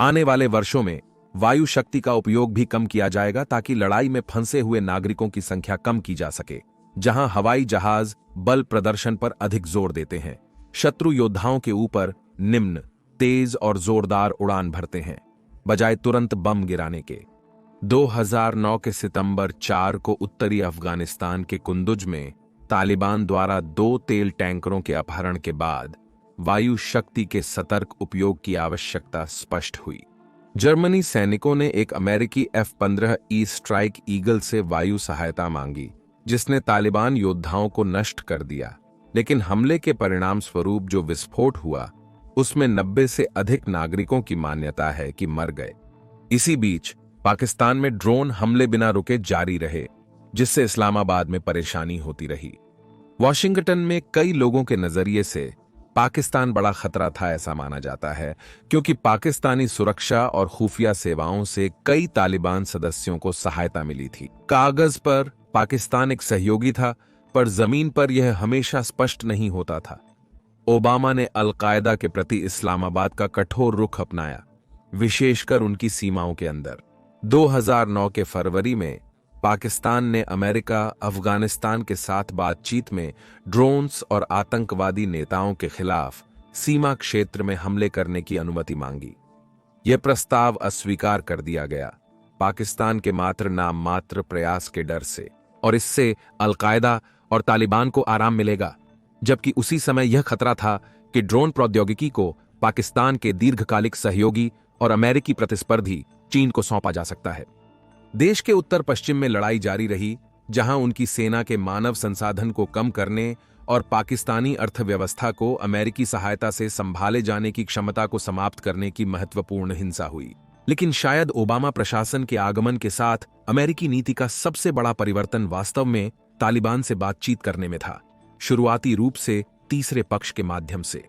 आने वाले वर्षों में वायु शक्ति का उपयोग भी कम किया जाएगा ताकि लड़ाई में फंसे हुए नागरिकों की संख्या कम की जा सके, जहां हवाई जहाज बल प्रदर्शन पर अधिक जोर देते हैं। शत्रु योद्धाओं के ऊपर निम्न, तेज और जोरदार उड़ान भरते हैं, बजाय तुरंत बम गिराने के। 2009 के सितंबर 4 को उत्तरी अफगानिस्तान के कुंदुज में तालिबान द्वारा 2 तेल टैंकरों के अपहरण के बाद वायु शक्ति के सतर्क उपयोग की आवश्यकता स्पष्ट हुई। जर्मनी सैनिकों ने एक अमेरिकी F-15E स्ट्राइक ईगल से वायु सहायता मांगी, जिसने तालिबान योद्धाओं को नष्ट कर दिया, लेकिन हमले के परिणाम स्वरूप जो विस्फोट हुआ उसमें 90 से अधिक नागरिकों की मान्यता है कि मर गए। इसी बीच पाकिस्तान में ड्रोन हमले बिना रुके जारी रहे, जिससे इस्लामाबाद में परेशानी होती रही। वॉशिंगटन में कई लोगों के नजरिए से पाकिस्तान बड़ा खतरा था, ऐसा माना जाता है, क्योंकि पाकिस्तानी सुरक्षा और खुफिया सेवाओं से कई तालिबान सदस्यों को सहायता मिली थी। कागज पर पाकिस्तान एक सहयोगी था, पर जमीन पर यह हमेशा स्पष्ट नहीं होता था। ओबामा ने अल-कायदा के प्रति इस्लामाबाद का कठोर रुख अपनाया, विशेषकर उनकी सीमाओं के अंदर। 2009 के फरवरी में पाकिस्तान ने अमेरिका, अफगानिस्तान के साथ बातचीत में ड्रोन्स और आतंकवादी नेताओं के खिलाफ सीमा क्षेत्र में हमले करने की अनुमति मांगी। यह प्रस्ताव अस्वीकार कर दिया गया, पाकिस्तान के मात्र नाम मात्र प्रयास के डर से, और इससे अल-कायदा और तालिबान को आराम मिलेगा। जबकि उसी समय यह खतरा था कि ड्रोन प्रौद्योगिकी को पाकिस्तान के दीर्घकालिक सहयोगी और अमेरिकी प्रतिस्पर्धी चीन को सौंपा जा सकता है। देश के उत्तर पश्चिम में लड़ाई जारी रही, जहां उनकी सेना के मानव संसाधन को कम करने और पाकिस्तानी अर्थव्यवस्था को अमेरिकी सहायता से संभाले जाने की क्षमता को समाप्त करने की महत्वपूर्ण हिंसा हुई। लेकिन शायद ओबामा प्रशासन के आगमन के साथ अमेरिकी नीति का सबसे बड़ा परिवर्तन वास्तव में तालिबान से बातचीत करने में था, शुरुआती रूप से तीसरे पक्ष के माध्यम से।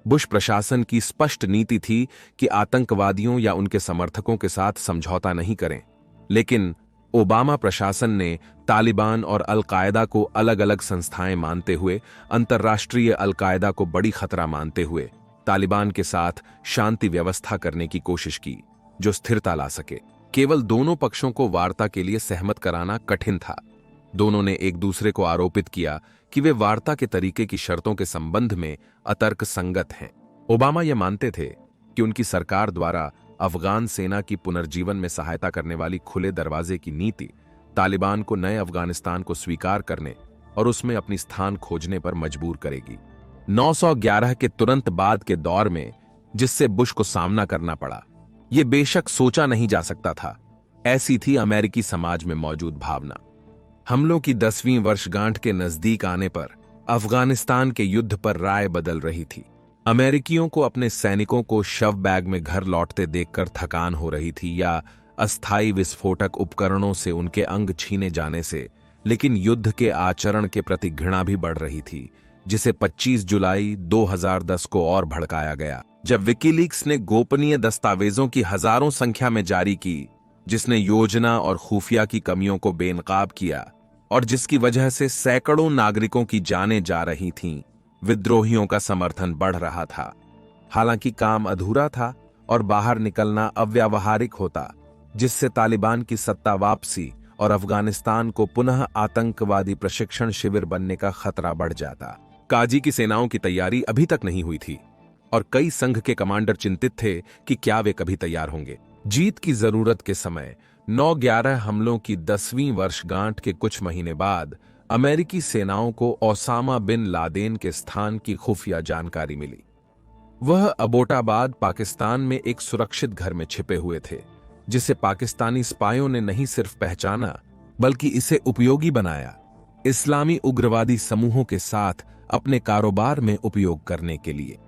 बुश प्रशासन की स्पष्ट नीति थी कि आतंकवादियों या उनके समर्थकों के साथ समझौता नहीं करें, लेकिन ओबामा प्रशासन ने तालिबान और अल-कायदा को अलग अलग संस्थाएं मानते हुए, अंतर्राष्ट्रीय अल-कायदा को बड़ी खतरा मानते हुए, तालिबान के साथ शांति व्यवस्था करने की कोशिश की जो स्थिरता ला सके। केवल दोनों पक्षों को वार्ता के लिए सहमत कराना कठिन था। दोनों ने एक दूसरे को आरोपित किया कि वे वार्ता के तरीके की शर्तों के संबंध में अतर्क संगत हैं। ओबामा यह मानते थे कि उनकी सरकार द्वारा अफगान सेना की पुनर्जीवन में सहायता करने वाली खुले दरवाजे की नीति तालिबान को नए अफगानिस्तान को स्वीकार करने और उसमें अपनी स्थान खोजने पर मजबूर करेगी। 911 के तुरंत बाद के दौर में जिससे बुश को सामना करना पड़ा, यह बेशक सोचा नहीं जा सकता था। ऐसी थी अमेरिकी समाज में मौजूद भावना। हमलों की 10वीं वर्षगांठ के नजदीक आने पर अफगानिस्तान के युद्ध पर राय बदल रही थी। अमेरिकियों को अपने सैनिकों को शव बैग में घर लौटते देखकर थकान हो रही थी, या अस्थायी विस्फोटक उपकरणों से उनके अंग छीने जाने से, लेकिन युद्ध के आचरण के प्रति घृणा भी बढ़ रही थी, जिसे 25 जुलाई 2010 को और भड़काया गया, जब विकीलीक्स ने गोपनीय दस्तावेजों की हजारों संख्या में जारी की, जिसने योजना और खुफिया की कमियों को बेनकाब किया और जिसकी वजह से सैकड़ों नागरिकों की जानें जा रही थीं। विद्रोहियों का समर्थन बढ़ रहा था। हालांकि काम अधूरा था और बाहर निकलना अव्यावहारिक होता, जिससे तालिबान की सत्ता वापसी और अफगानिस्तान को पुनः आतंकवादी प्रशिक्षण शिविर बनने का खतरा बढ़ जाता। काजी की सेनाओं की तैयारी अभी तक नहीं हुई थी और कई संघ के कमांडर चिंतित थे कि क्या वे कभी तैयार होंगे। जीत की जरूरत के समय 9/11 हमलों की 10वीं वर्षगांठ के कुछ महीने बाद अमेरिकी सेनाओं को ओसामा बिन लादेन के स्थान की खुफिया जानकारी मिली। वह अबोटाबाद, पाकिस्तान में एक सुरक्षित घर में छिपे हुए थे, जिसे पाकिस्तानी स्पायों ने नहीं सिर्फ पहचाना बल्कि इसे उपयोगी बनाया, इस्लामी उग्रवादी समूहों के साथ अपने कारोबार में उपयोग करने के लिए।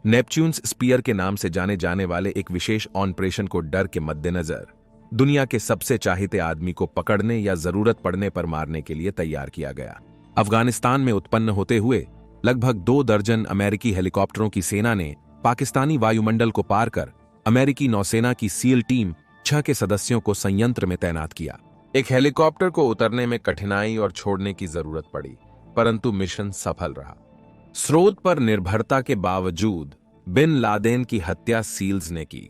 नेपच्यून्स स्पीयर के नाम से जाने जाने वाले एक विशेष ऑपरेशन को डर के मद्देनजर दुनिया के सबसे चाहते आदमी को पकड़ने या जरूरत पड़ने पर मारने के लिए तैयार किया गया। अफगानिस्तान में उत्पन्न होते हुए लगभग 2 दर्जन अमेरिकी हेलीकॉप्टरों की सेना ने पाकिस्तानी वायुमंडल को पार कर अमेरिकी नौसेना की सील टीम 6 के सदस्यों को संयंत्र में तैनात किया। एक हेलीकॉप्टर को उतरने में कठिनाई और छोड़ने की जरूरत पड़ी, परंतु मिशन सफल रहा। स्रोत पर निर्भरता के बावजूद बिन लादेन की हत्या सील्स ने की।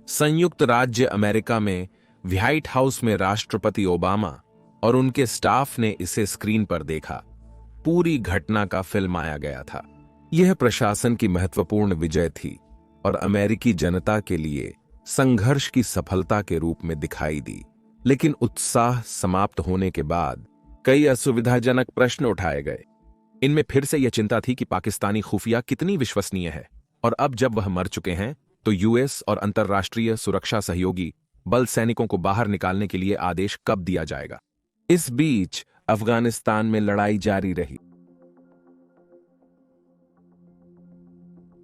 संयुक्त राज्य अमेरिका में व्हाइट हाउस में राष्ट्रपति ओबामा और उनके स्टाफ ने इसे स्क्रीन पर देखा। पूरी घटना का फिल्माया गया था। यह प्रशासन की महत्वपूर्ण विजय थी और अमेरिकी जनता के लिए संघर्ष की सफलता के रूप में दिखाई दी। लेकिन उत्साह समाप्त होने के बाद कई असुविधाजनक प्रश्न उठाए गए। इनमें फिर से यह चिंता थी कि पाकिस्तानी खुफिया कितनी विश्वसनीय है, और अब जब वह मर चुके हैं तो यूएस और अंतर्राष्ट्रीय सुरक्षा सहयोगी बल सैनिकों को बाहर निकालने के लिए आदेश कब दिया जाएगा। इस बीच अफगानिस्तान में लड़ाई जारी रही।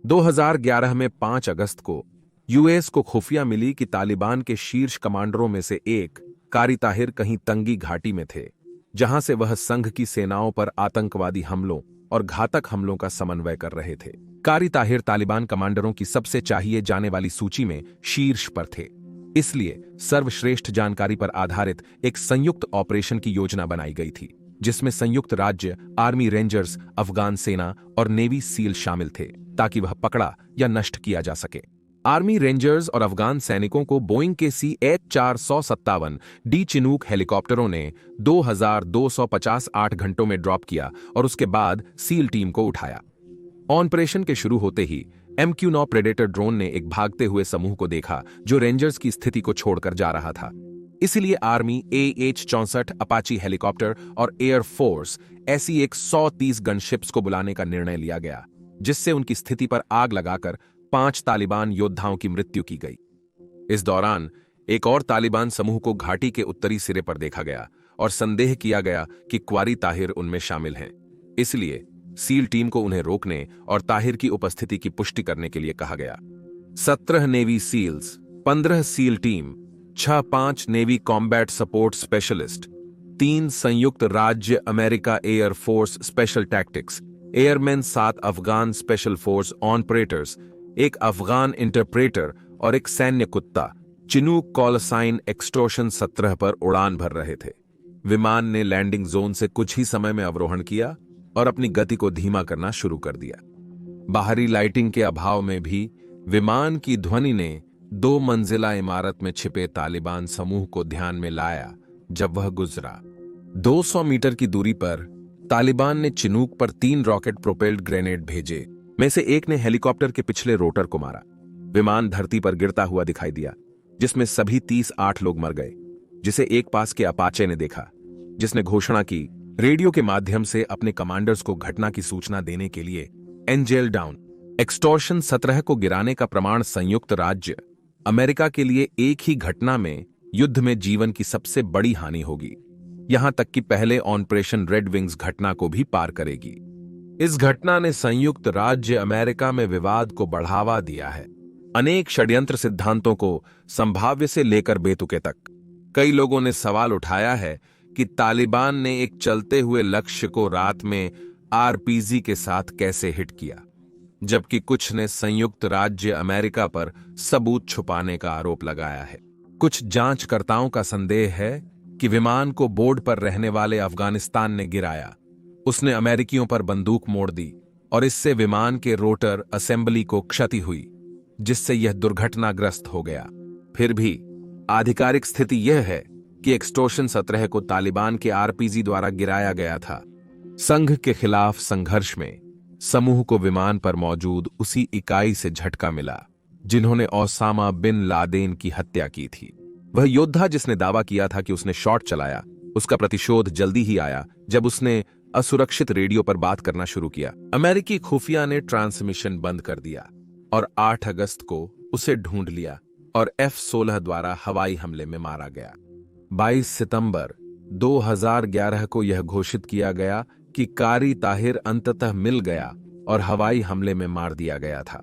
2011 में 5 अगस्त को यूएस को खुफिया मिली कि तालिबान के शीर्ष कमांडरों में से एक कारी ताहिर कहीं तंगी घाटी में थे, जहां से वह संघ की सेनाओं पर आतंकवादी हमलों और घातक हमलों का समन्वय कर रहे थे। कारी ताहिर तालिबान कमांडरों की सबसे चाहिए जाने वाली सूची में शीर्ष पर थे। इसलिए सर्वश्रेष्ठ जानकारी पर आधारित एक संयुक्त ऑपरेशन की योजना बनाई गई थी, जिसमें संयुक्त राज्य, आर्मी रेंजर्स, अफगान सेना और नेवी सील शामिल थे, ताकि वह पकड़ा या नष्ट किया जा सके। आर्मी रेंजर्स और अफगान सैनिकों को बोइंग के CH-457 डी चिनूक हेलीकॉप्टरों ने 2250 8 घंटों में ड्रॉप किया और उसके बाद सील टीम को उठाया। ऑपरेशन के शुरू होते ही MQ-9 प्रेडेटर ड्रोन ने एक भागते हुए समूह को देखा जो रेंजर्स की स्थिति को छोड़कर जा रहा था। इसलिए आर्मी AH-64 अपाची हेलीकॉप्टर और एयर फोर्स SE-130 गनशिप्स को बुलाने का निर्णय लिया गया, जिससे उनकी स्थिति पर आग लगाकर 5 तालिबान योद्धाओं की मृत्यु की गई। इस दौरान एक और तालिबान समूह को घाटी के उत्तरी सिरे पर देखा गया और संदेह किया गया कि क्वारी ताहिर उनमें शामिल हैं। इसलिए सील टीम को उन्हें रोकने और ताहिर की उपस्थिति की पुष्टि करने के लिए कहा गया। 17 navy SEALs, 15 SEAL team, 5 navy combat support specialist, 3 संयुक्त राज्य America air force special tactics, airman, 7 Afghan special force operators, 1 Afghan interpreter और 1 सैन्य कुत्ता चिनूक कॉल साइन एक्सटॉर्शन 17 पर उड़ान भर रहे थे। विमान ने लैंडिंग जोन से कुछ ही समय में अवरोहण किया और अपनी गति को धीमा करना शुरू कर दिया। बाहरी लाइटिंग के अभाव में भी विमान की ध्वनि ने 2 मंजिला इमारत में छिपे तालिबान समूह को ध्यान में लाया। जब वह गुजरा 200 मीटर की दूरी पर तालिबान ने चिनूक पर 3 रॉकेट प्रोपेल्ड ग्रेनेड भेजे, में से एक ने हेलीकॉप्टर के पिछले रोटर को मारा। विमान धरती पर गिरता हुआ दिखाई दिया, जिसमें सभी 38 लोग मर गए, जिसे एक पास के अपाचे ने देखा, जिसने घोषणा की रेडियो के माध्यम से अपने कमांडर्स को घटना की सूचना देने के लिए। एंजेल डाउन एक्सटॉर्शन 17 को गिराने का प्रमाण संयुक्त राज्य अमेरिका के लिए एक ही घटना में युद्ध में जीवन की सबसे बड़ी हानि होगी, यहां तक कि पहले ऑपरेशन रेड विंग्स घटना को भी पार करेगी। इस घटना ने संयुक्त राज्य अमेरिका में विवाद को बढ़ावा दिया है। अनेक षड्यंत्र सिद्धांतों को संभाव्य से लेकर बेतुके तक कई लोगों ने सवाल उठाया है कि तालिबान ने एक चलते हुए लक्ष्य को रात में RPG के साथ कैसे हिट किया, जबकि कुछ ने संयुक्त राज्य अमेरिका पर सबूत छुपाने का आरोप लगाया है। कुछ जांचकर्ताओं का संदेह है कि विमान को बोर्ड पर रहने वाले अफगानिस्तान ने गिराया। उसने अमेरिकियों पर बंदूक मोड़ दी और इससे विमान के रोटर असेंबली को क्षति हुई, जिससे यह दुर्घटनाग्रस्त हो गया। फिर भी आधिकारिक स्थिति यह है कि एक्सटॉर्शन 17 को तालिबान के RPG द्वारा गिराया गया था। संघ के खिलाफ संघर्ष में समूह को विमान पर मौजूद उसी इकाई से झटका मिला जिन्होंने ओसामा बिन लादेन की हत्या की थी। वह योद्धा जिसने दावा किया था कि उसने शॉट चलाया, उसका प्रतिशोध जल्दी ही आया जब उसने असुरक्षित रेडियो पर बात करना शुरू किया। अमेरिकी खुफिया ने ट्रांसमिशन बंद कर दिया और 8 अगस्त को उसे ढूंढ लिया और F-16 द्वारा हवाई हमले में मारा गया। 22 सितंबर 2011 को यह घोषित किया गया कि कारी ताहिर अंततः मिल गया और हवाई हमले में मार दिया गया था।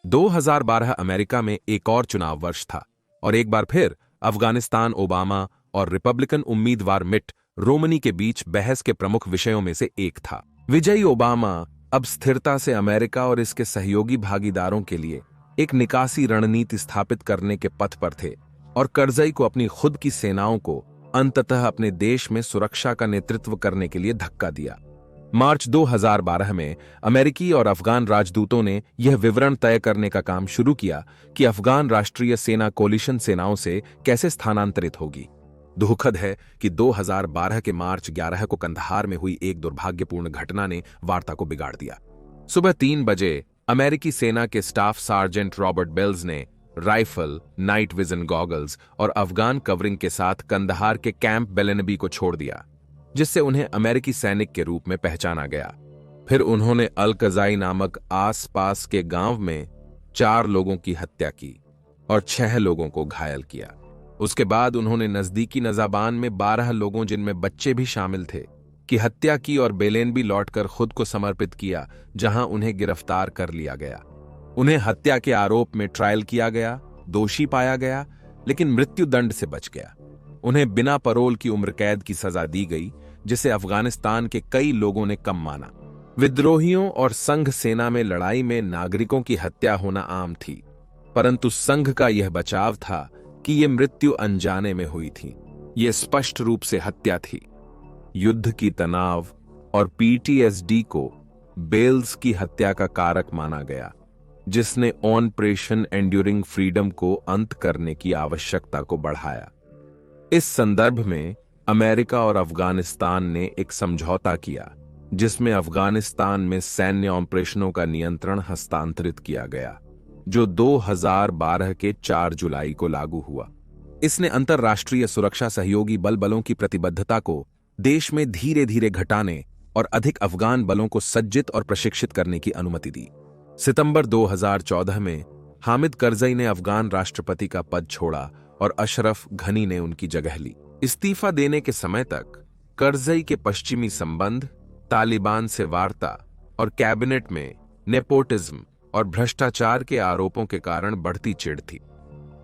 – 2012 अमेरिका में एक और चुनाव वर्ष था और एक बार फिर अफगानिस्तान ओबामा और रिपब्लिकन उम्मीदवार मिट रोमनी के बीच बहस के प्रमुख विषयों में से एक था। विजयी ओबामा अब स्थिरता से अमेरिका और इसके सहयोगी भागीदारों के लिए एक निकासी रणनीति स्थापित करने के पथ पर थे और करज़ई को अपनी खुद की सेनाओं को अंततः अपने देश में सुरक्षा का नेतृत्व करने के लिए धक्का दिया। मार्च 2012 में अमेरिकी और अफगान राजदूतों ने यह विवरण तय करने का काम शुरू किया कि अफगान राष्ट्रीय सेना कोलिशन सेनाओं से कैसे स्थानांतरित होगी। दुखद है कि 2012 के मार्च 11 को कंधार में हुई एक दुर्भाग्यपूर्ण घटना ने वार्ता को बिगाड़ दिया। सुबह 3 बजे अमेरिकी सेना के स्टाफ सार्जेंट रॉबर्ट बेल्स ने राइफल, नाइट विजन गॉगल्स और अफगान कवरिंग के साथ कंधार के कैंप बेलेनबी को छोड़ दिया, जिससे उन्हें अमेरिकी सैनिक के रूप में पहचाना गया। फिर उन्होंने अल-कज़ाई नामक आसपास के गांव में 4 लोगों की हत्या की और 6 लोगों को घायल किया। उसके बाद उन्होंने नजदीकी नजाबान में 12 लोगों, जिनमें बच्चे भी शामिल थे, की हत्या की और बेलेनबी लौटकर खुद को समर्पित किया, जहां उन्हें गिरफ्तार कर लिया गया। उन्हें हत्या के आरोप में ट्रायल किया गया, दोषी पाया गया, लेकिन मृत्युदंड से बच गया। उन्हें बिना परोल की उम्र कैद की सजा दी गई, जिसे अफगानिस्तान के कई लोगों ने कम माना। विद्रोहियों और संघ सेना में लड़ाई में नागरिकों की हत्या होना आम थी, परंतु संघ का यह बचाव था कि ये मृत्यु अनजाने में हुई थी। ये स्पष्ट रूप से हत्या थी। युद्ध की तनाव और पीटीएसडी को बेल्स की हत्या का कारक माना गया, जिसने ऑपरेशन एंड्यूरिंग फ्रीडम को अंत करने की आवश्यकता को बढ़ाया। इस संदर्भ में अमेरिका और अफगानिस्तान ने एक समझौता किया, जिसमें अफगानिस्तान में सैन्य ऑपरेशनों का नियंत्रण हस्तांतरित किया गया, जो 2012 के 4 जुलाई को लागू हुआ। इसने अंतर्राष्ट्रीय सुरक्षा सहयोगी बलों की प्रतिबद्धता को देश में धीरे धीरे घटाने और अधिक अफगान बलों को सज्जित और प्रशिक्षित करने की अनुमति दी। सितंबर 2014 में हामिद करजई ने अफगान राष्ट्रपति का पद छोड़ा और अशरफ घनी ने उनकी जगह ली। इस्तीफा देने के समय तक करजई के पश्चिमी संबंध, तालिबान से वार्ता और कैबिनेट में नेपोटिज्म और भ्रष्टाचार के आरोपों के कारण बढ़ती चिढ़ थी।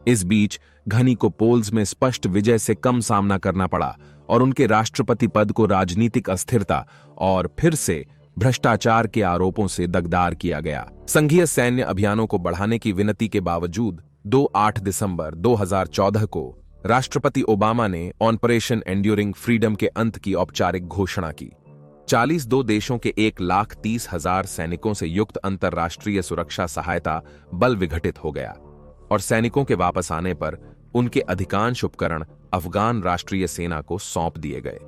इस बीच घनी को पोल्स में स्पष्ट विजय से कम सामना करना पड़ा और उनके राष्ट्रपति पद को राजनीतिक अस्थिरता और फिर से भ्रष्टाचार के आरोपों से दगदार किया गया। संघीय सैन्य अभियानों को बढ़ाने की विनती के बावजूद 8 दिसंबर 2014 को राष्ट्रपति ओबामा ने ऑपरेशन एंड्यूरिंग फ्रीडम के अंत की औपचारिक घोषणा की। 42 देशों के 1,30,000 सैनिकों से युक्त अंतर्राष्ट्रीय सुरक्षा सहायता बल विघटित हो गया और सैनिकों के वापस आने पर उनके अधिकांश उपकरण अफगान राष्ट्रीय सेना को सौंप दिए गए।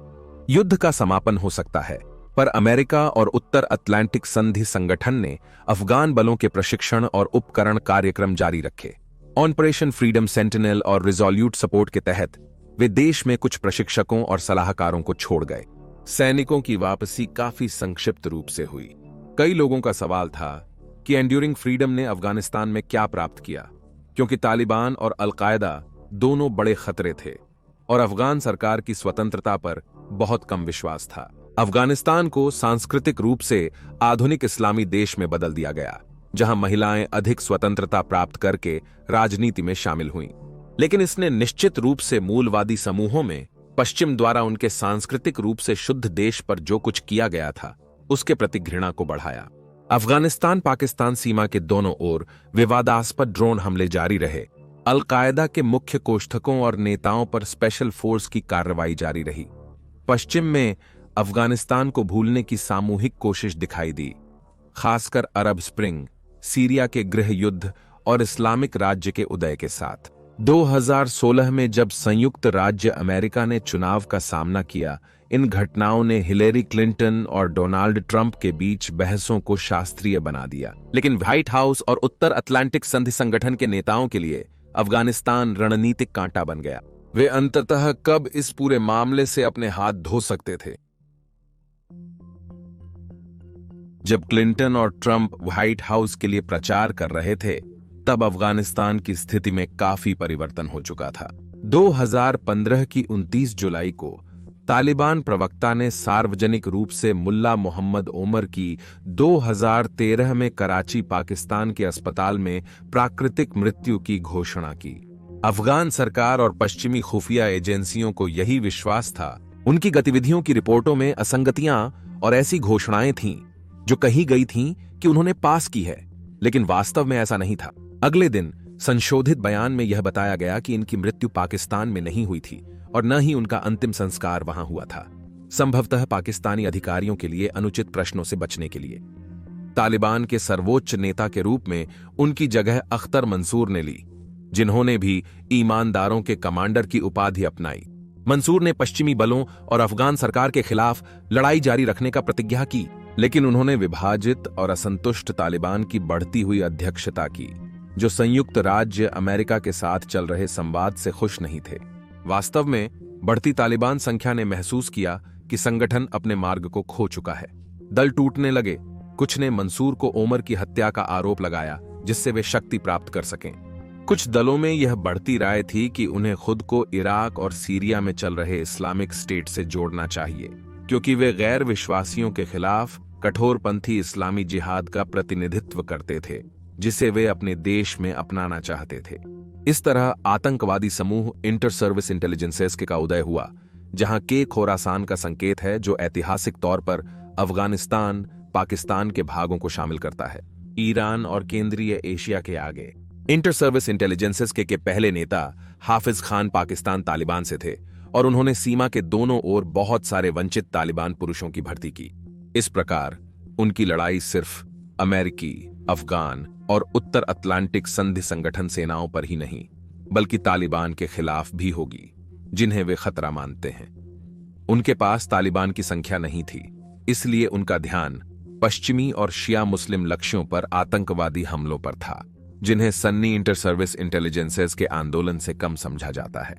युद्ध का समापन हो सकता है, पर अमेरिका और उत्तर अटलांटिक संधि संगठन ने अफगान बलों के प्रशिक्षण और उपकरण कार्यक्रम जारी रखे। ऑपरेशन फ्रीडम सेंटिनल और रिजोल्यूट सपोर्ट के तहत वे देश में कुछ प्रशिक्षकों और सलाहकारों को छोड़ गए। सैनिकों की वापसी काफी संक्षिप्त रूप से हुई। कई लोगों का सवाल था कि एंड्यूरिंग फ्रीडम ने अफगानिस्तान में क्या प्राप्त किया, क्योंकि तालिबान और अलकायदा दोनों बड़े खतरे थे और अफगान सरकार की स्वतंत्रता पर बहुत कम विश्वास था। अफगानिस्तान को सांस्कृतिक रूप से आधुनिक इस्लामी देश में बदल दिया गया, जहां महिलाएं अधिक स्वतंत्रता प्राप्त करके राजनीति में शामिल हुईं। लेकिन इसने निश्चित रूप से मूलवादी समूहों में पश्चिम द्वारा उनके सांस्कृतिक रूप से शुद्ध देश पर जो कुछ किया गया था, उसके प्रति घृणा को बढ़ाया। अफगानिस्तान पाकिस्तान सीमा के दोनों ओर विवादास्पद ड्रोन हमले जारी रहे। अलकायदा के मुख्य कोष्ठकों और नेताओं पर स्पेशल फोर्स की कार्रवाई जारी रही। पश्चिम में अफगानिस्तान को भूलने की सामूहिक कोशिश दिखाई दी, खासकर अरब स्प्रिंग, सीरिया के गृह युद्ध और इस्लामिक राज्य के उदय के साथ। 2016 में जब संयुक्त राज्य अमेरिका ने चुनाव का सामना किया, इन घटनाओं ने हिलेरी क्लिंटन और डोनाल्ड ट्रंप के बीच बहसों को शास्त्रीय बना दिया। लेकिन व्हाइट हाउस और उत्तर अटलांटिक संधि संगठन के नेताओं के लिए अफगानिस्तान रणनीतिक कांटा बन गया। वे अंततः कब इस पूरे मामले से अपने हाथ धो सकते थे? जब क्लिंटन और ट्रंप व्हाइट हाउस के लिए प्रचार कर रहे थे, तब अफगानिस्तान की स्थिति में काफी परिवर्तन हो चुका था। 2015 की 29 जुलाई को तालिबान प्रवक्ता ने सार्वजनिक रूप से मुल्ला मोहम्मद ओमर की 2013 में कराची पाकिस्तान के अस्पताल में प्राकृतिक मृत्यु की घोषणा की। अफगान सरकार और पश्चिमी खुफिया एजेंसियों को यही विश्वास था। उनकी गतिविधियों की रिपोर्टों में असंगतियां और ऐसी घोषणाएं थीं जो कही गई थीं कि उन्होंने पास की है, लेकिन वास्तव में ऐसा नहीं था। अगले दिन संशोधित बयान में यह बताया गया कि इनकी मृत्यु पाकिस्तान में नहीं हुई थी और न ही उनका अंतिम संस्कार वहां हुआ था, संभवतः पाकिस्तानी अधिकारियों के लिए अनुचित प्रश्नों से बचने के लिए। तालिबान के सर्वोच्च नेता के रूप में उनकी जगह अख्तर मंसूर ने ली, जिन्होंने भी ईमानदारों के कमांडर की उपाधि अपनाई। मंसूर ने पश्चिमी बलों और अफगान सरकार के खिलाफ लड़ाई जारी रखने का प्रतिज्ञा की, लेकिन उन्होंने विभाजित और असंतुष्ट तालिबान की बढ़ती हुई अध्यक्षता की, जो संयुक्त राज्य अमेरिका के साथ चल रहे संवाद से खुश नहीं थे। वास्तव में बढ़ती तालिबान संख्या ने महसूस किया कि संगठन अपने मार्ग को खो चुका है। दल टूटने लगे। कुछ ने मंसूर को ओमर की हत्या का आरोप लगाया, जिससे वे शक्ति प्राप्त कर सकें। कुछ दलों में यह बढ़ती राय थी कि उन्हें खुद को इराक और सीरिया में चल रहे इस्लामिक स्टेट से जोड़ना चाहिए, क्योंकि वे गैर विश्वासियों के खिलाफ कठोरपंथी इस्लामी जिहाद का प्रतिनिधित्व करते थे, जिसे वे अपने देश में अपनाना चाहते थे। इस तरह आतंकवादी समूह इंटर सर्विस इंटेलिजेंसेस का उदय हुआ, जहां के खोरासान का संकेत है, जो ऐतिहासिक तौर पर अफगानिस्तान, पाकिस्तान के भागों को शामिल करता है, ईरान और केंद्रीय एशिया के आगे। इंटर सर्विस इंटेलिजेंसेस के पहले नेता हाफिज खान पाकिस्तान तालिबान से थे और उन्होंने सीमा के दोनों ओर बहुत सारे वंचित तालिबान पुरुषों की भर्ती की। इस प्रकार उनकी लड़ाई सिर्फ अमेरिकी, अफगान और उत्तर अटलांटिक संधि संगठन सेनाओं पर ही नहीं, बल्कि तालिबान के खिलाफ भी होगी, जिन्हें वे खतरा मानते हैं। उनके पास तालिबान की संख्या नहीं थी, इसलिए उनका ध्यान पश्चिमी और शिया मुस्लिम लक्ष्यों पर आतंकवादी हमलों पर था, जिन्हें सन्नी इंटर सर्विस इंटेलिजेंसेस के आंदोलन से कम समझा जाता है।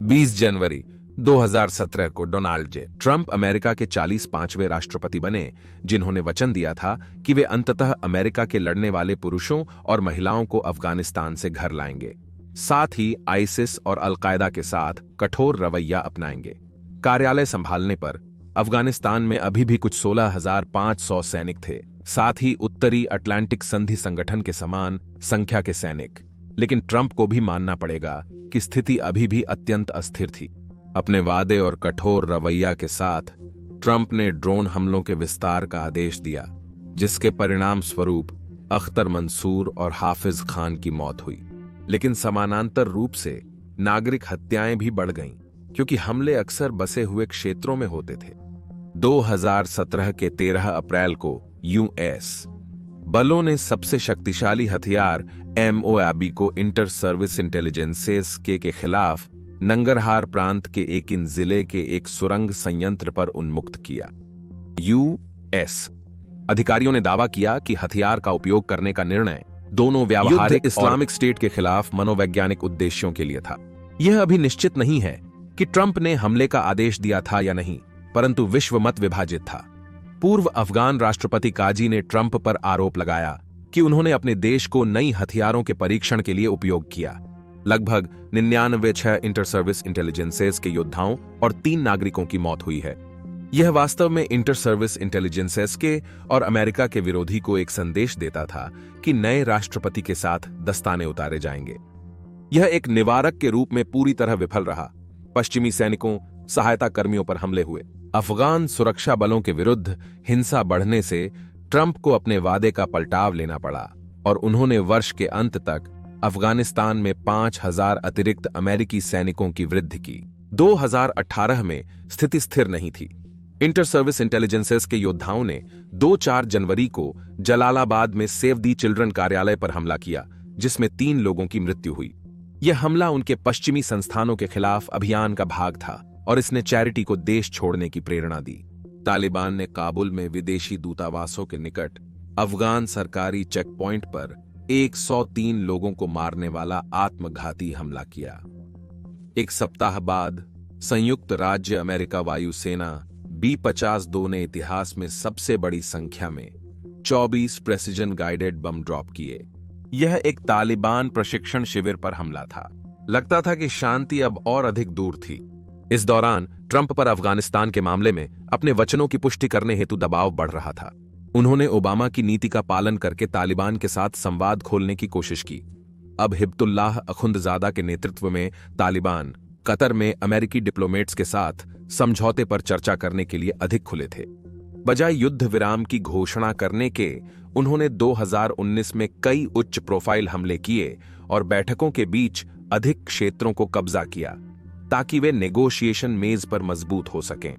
20 जनवरी 2017 को डोनाल्ड जे. ट्रंप अमेरिका के 45वें राष्ट्रपति बने, जिन्होंने वचन दिया था कि वे अंततः अमेरिका के लड़ने वाले पुरुषों और महिलाओं को अफगानिस्तान से घर लाएंगे, साथ ही आईसिस और अलकायदा के साथ कठोर रवैया अपनाएंगे। कार्यालय संभालने पर अफगानिस्तान में अभी भी कुछ 16,500 सैनिक थे, साथ ही उत्तरी अटलांटिक संधि संगठन के समान संख्या के सैनिक। लेकिन ट्रंप को भी मानना पड़ेगा कि स्थिति अभी भी अत्यंत अस्थिर थी। अपने वादे और कठोर रवैया के साथ ट्रंप ने ड्रोन हमलों के विस्तार का आदेश दिया, जिसके परिणाम स्वरूप अख्तर मंसूर और हाफिज खान की मौत हुई। लेकिन समानांतर रूप से नागरिक हत्याएं भी बढ़ गईं, क्योंकि हमले अक्सर बसे हुए क्षेत्रों में होते थे। 2017 के 13 अप्रैल को यूएस बलों ने सबसे शक्तिशाली हथियार MOAB को इंटर सर्विस इंटेलिजेंसेस के खिलाफ नंगरहार प्रांत के एकिन जिले के एक सुरंग संयंत्र पर उन्मुक्त किया। यूएस अधिकारियों ने दावा किया कि हथियार का उपयोग करने का निर्णय दोनों व्यावहारिक इस्लामिक स्टेट के खिलाफ मनोवैज्ञानिक उद्देश्यों के लिए था। यह अभी निश्चित नहीं है कि ट्रंप ने हमले का आदेश दिया था या नहीं, परंतु विश्व मत विभाजित था। पूर्व अफगान राष्ट्रपति काजी ने ट्रंप पर आरोप लगाया कि उन्होंने अपने देश को नई हथियारों के परीक्षण के लिए उपयोग किया। लगभग 99 इंटर सर्विस इंटेलिजेंसेस के योद्धाओं और 3 नागरिकों की मौत हुई है। यह वास्तव में इंटर सर्विस इंटेलिजेंसेस के और अमेरिका के विरोधी को एक संदेश देता था कि नए राष्ट्रपति के साथ दस्ताने उतारे जाएंगे। यह एक निवारक के रूप में पूरी तरह विफल रहा। पश्चिमी सैनिकों, सहायता कर्मियों पर हमले हुए। अफगान सुरक्षा बलों के विरुद्ध हिंसा बढ़ने से ट्रंप को अपने वादे का पलटाव लेना पड़ा और उन्होंने वर्ष के अंत तक अफगानिस्तान में 5,000 अतिरिक्त अमेरिकी सैनिकों की वृद्धि की। 2018 में स्थिति स्थिर नहीं थी। इंटर सर्विस इंटेलिजेंसेस के योद्धाओं ने 2-4 जनवरी को जलालाबाद में सेव दी चिल्ड्रन कार्यालय पर हमला किया, जिसमें 3 लोगों की मृत्यु हुई। यह हमला उनके पश्चिमी संस्थानों के खिलाफ अभियान का भाग था और इसने चैरिटी को देश छोड़ने की प्रेरणा दी। तालिबान ने काबुल में विदेशी दूतावासों के निकट अफगान सरकारी चेक पॉइंट पर 103 लोगों को मारने वाला आत्मघाती हमला किया। एक सप्ताह बाद संयुक्त राज्य अमेरिका वायुसेना B-52 ने इतिहास में सबसे बड़ी संख्या में 24 प्रेसिजन गाइडेड बम ड्रॉप किए। यह एक तालिबान प्रशिक्षण शिविर पर हमला था। लगता था कि शांति अब और अधिक दूर थी। इस दौरान ट्रंप पर अफगानिस्तान के मामले में अपने वचनों की पुष्टि करने हेतु दबाव बढ़ रहा था। उन्होंने ओबामा की नीति का पालन करके तालिबान के साथ संवाद खोलने की कोशिश की। अब हिब्बुल्लाह अखुंदजादा के नेतृत्व में तालिबान कतर में अमेरिकी डिप्लोमेट्स के साथ समझौते पर चर्चा करने के लिए अधिक खुले थे। बजाय युद्ध विराम की घोषणा करने के, उन्होंने 2019 में कई उच्च प्रोफाइल हमले किए और बैठकों के बीच अधिक क्षेत्रों को कब्जा किया ताकि वे नेगोशिएशन मेज पर मजबूत हो सकें।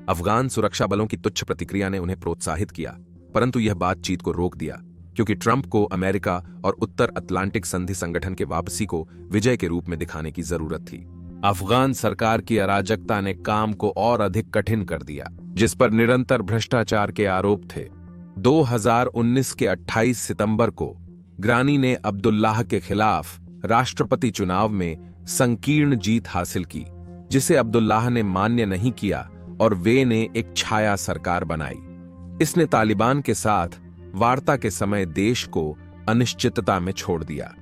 अफगान सुरक्षा बलों की तुच्छ प्रतिक्रिया ने उन्हें प्रोत्साहित किया, परंतु यह बातचीत को रोक दिया क्योंकि ट्रंप को अमेरिका और उत्तर अटलांटिक संधि संगठन के वापसी को विजय के रूप में दिखाने की जरूरत थी। अफगान सरकार की अराजकता ने काम को और अधिक कठिन कर दिया, जिस पर निरंतर भ्रष्टाचार के आरोप थे। 2019 के 28 सितंबर को ग्रानी ने अब्दुल्लाह के खिलाफ राष्ट्रपति चुनाव में संकीर्ण जीत हासिल की, जिसे अब्दुल्लाह ने मान्य नहीं किया और वे ने एक छाया सरकार बनाई। इसने तालिबान के साथ वार्ता के समय देश को अनिश्चितता में छोड़ दिया।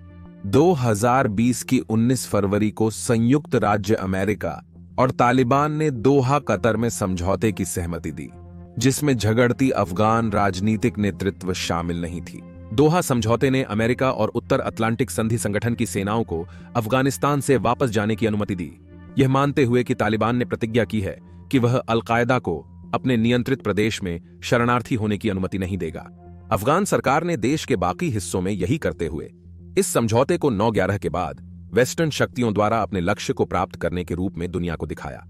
2020 की 19 फरवरी को संयुक्त राज्य अमेरिका और तालिबान ने दोहा कतर में समझौते की सहमति दी, जिसमें झगड़ती अफगान राजनीतिक नेतृत्व शामिल नहीं थी। दोहा समझौते ने अमेरिका और उत्तर अटलांटिक संधि संगठन की सेनाओं को अफगानिस्तान से वापस जाने की अनुमति दी, यह मानते हुए कि तालिबान ने प्रतिज्ञा की है कि वह अलकायदा को अपने नियंत्रित प्रदेश में शरणार्थी होने की अनुमति नहीं देगा। अफगान सरकार ने देश के बाकी हिस्सों में यही करते हुए इस समझौते को 9/11 के बाद वेस्टर्न शक्तियों द्वारा अपने लक्ष्य को प्राप्त करने के रूप में दुनिया को दिखाया।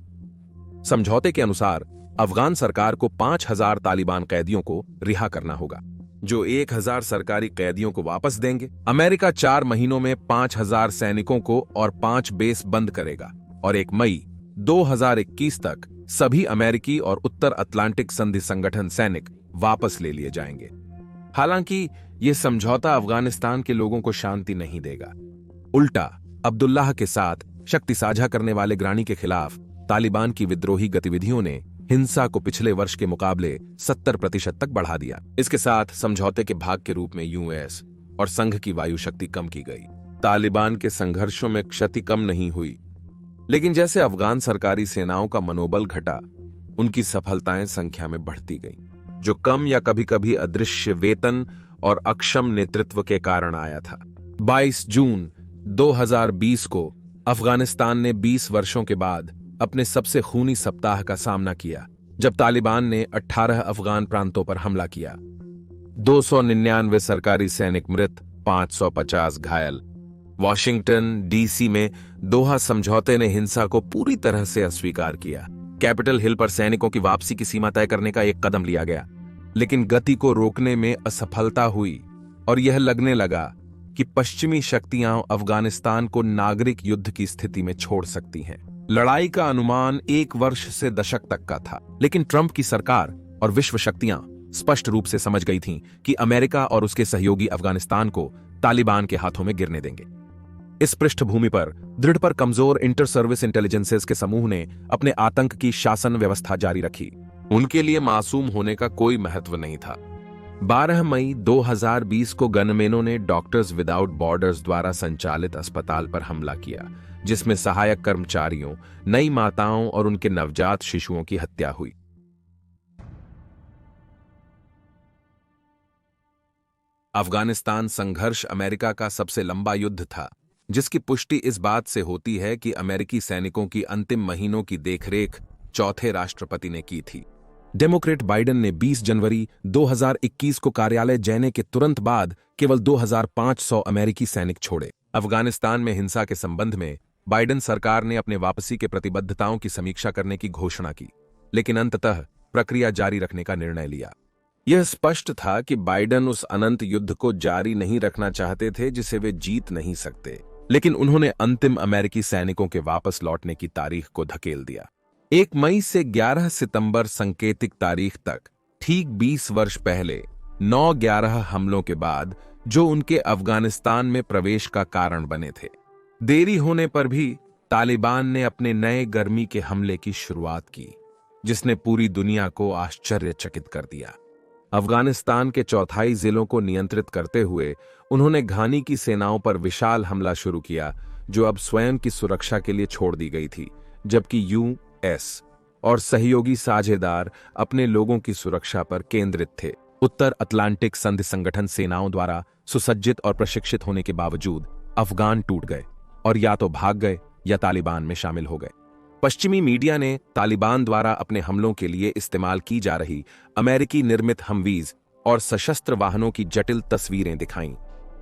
समझौते के अनुसार अफगान सरकार को 5,000 तालिबान कैदियों को रिहा करना होगा, जो 1,000 सरकारी कैदियों को वापस देंगे। अमेरिका 4 महीनों में 5,000 सैनिकों को और 5 बेस बंद करेगा और 1 मई 2021 तक सभी अमेरिकी और उत्तर अटलांटिक संधि संगठन सैनिक वापस ले लिए जाएंगे। हालांकि यह समझौता अफगानिस्तान के लोगों को शांति नहीं देगा। उल्टा अब्दुल्लाह के साथ शक्ति साझा करने वाले गिलानी के खिलाफ तालिबान की विद्रोही गतिविधियों ने हिंसा को पिछले वर्ष के मुकाबले 70% तक बढ़ा दिया। इसके साथ समझौते के भाग के रूप में यूएस और संघ की वायु शक्ति कम की गई। तालिबान के संघर्षों में क्षति कम नहीं हुई, लेकिन जैसे अफगान सरकारी सेनाओं का मनोबल घटा, उनकी सफलताएं संख्या में बढ़ती गईं, जो कम या कभी-कभी अदृश्य वेतन और अक्षम नेतृत्व के कारण आया था। 22 जून 2020 को अफगानिस्तान ने 20 वर्षों के बाद अपने सबसे खूनी सप्ताह का सामना किया, जब तालिबान ने 18 अफगान प्रांतों पर हमला किया। 299 सरकारी सैनिक मृत, 550 घायल। वॉशिंगटन डीसी में दोहा समझौते ने हिंसा को पूरी तरह से अस्वीकार किया। कैपिटल हिल पर सैनिकों की वापसी की सीमा तय करने का एक कदम लिया गया, लेकिन गति को रोकने में असफलता हुई और यह लगने लगा कि पश्चिमी शक्तियां अफगानिस्तान को नागरिक युद्ध की स्थिति में छोड़ सकती हैं। लड़ाई का अनुमान 1 वर्ष से दशक तक का था, लेकिन ट्रंप की सरकार और विश्व शक्तियां स्पष्ट रूप से समझ गई थीं कि अमेरिका और उसके सहयोगी अफगानिस्तान को तालिबान के हाथों में गिरने देंगे। इस पृष्ठभूमि पर दृढ़ पर कमजोर इंटर सर्विस इंटेलिजेंसेस के समूह ने अपने आतंक की शासन व्यवस्था जारी रखी। उनके लिए मासूम होने का कोई महत्व नहीं था। 12 मई 2020 को गनमेनों ने डॉक्टर्स विदाउट बॉर्डर्स द्वारा संचालित अस्पताल पर हमला किया, जिसमें सहायक कर्मचारियों, नई माताओं और उनके नवजात शिशुओं की हत्या हुई। अफगानिस्तान संघर्ष अमेरिका का सबसे लंबा युद्ध था, जिसकी पुष्टि इस बात से होती है कि अमेरिकी सैनिकों की अंतिम महीनों की देखरेख चौथे राष्ट्रपति ने की थी। डेमोक्रेट बाइडेन ने 20 जनवरी 2021 को कार्यालय जाने के तुरंत बाद केवल 2,500 अमेरिकी सैनिक छोड़े। अफगानिस्तान में हिंसा के संबंध में बाइडेन सरकार ने अपने वापसी के प्रतिबद्धताओं की समीक्षा करने की घोषणा की, लेकिन अंततः प्रक्रिया जारी रखने का निर्णय लिया। यह स्पष्ट था कि बाइडेन उस अनंत युद्ध को जारी नहीं रखना चाहते थे जिसे वे जीत नहीं सकते, लेकिन उन्होंने अंतिम अमेरिकी सैनिकों के वापस लौटने की तारीख को धकेल दिया। 1 मई से 11 सितंबर सांकेतिक तारीख तक, ठीक 20 वर्ष पहले 9/11 हमलों के बाद, जो उनके अफगानिस्तान में प्रवेश का कारण बने थे। देरी होने पर भी तालिबान ने अपने नए गर्मी के हमले की शुरुआत की, जिसने पूरी दुनिया को आश्चर्यचकित कर दिया। अफगानिस्तान के चौथाई जिलों को नियंत्रित करते हुए उन्होंने घानी की सेनाओं पर विशाल हमला शुरू किया, जो अब स्वयं की सुरक्षा के लिए छोड़ दी गई थी, जबकि यूएस और सहयोगी साझेदार अपने लोगों की सुरक्षा पर केंद्रित थे। उत्तर अटलांटिक संधि संगठन सेनाओं द्वारा सुसज्जित और प्रशिक्षित होने के बावजूद अफगान टूट गए और या तो भाग गए या तालिबान में शामिल हो गए। पश्चिमी मीडिया ने तालिबान द्वारा अपने हमलों के लिए इस्तेमाल की जा रही अमेरिकी निर्मित हमवीज और सशस्त्र वाहनों की जटिल तस्वीरें दिखाईं।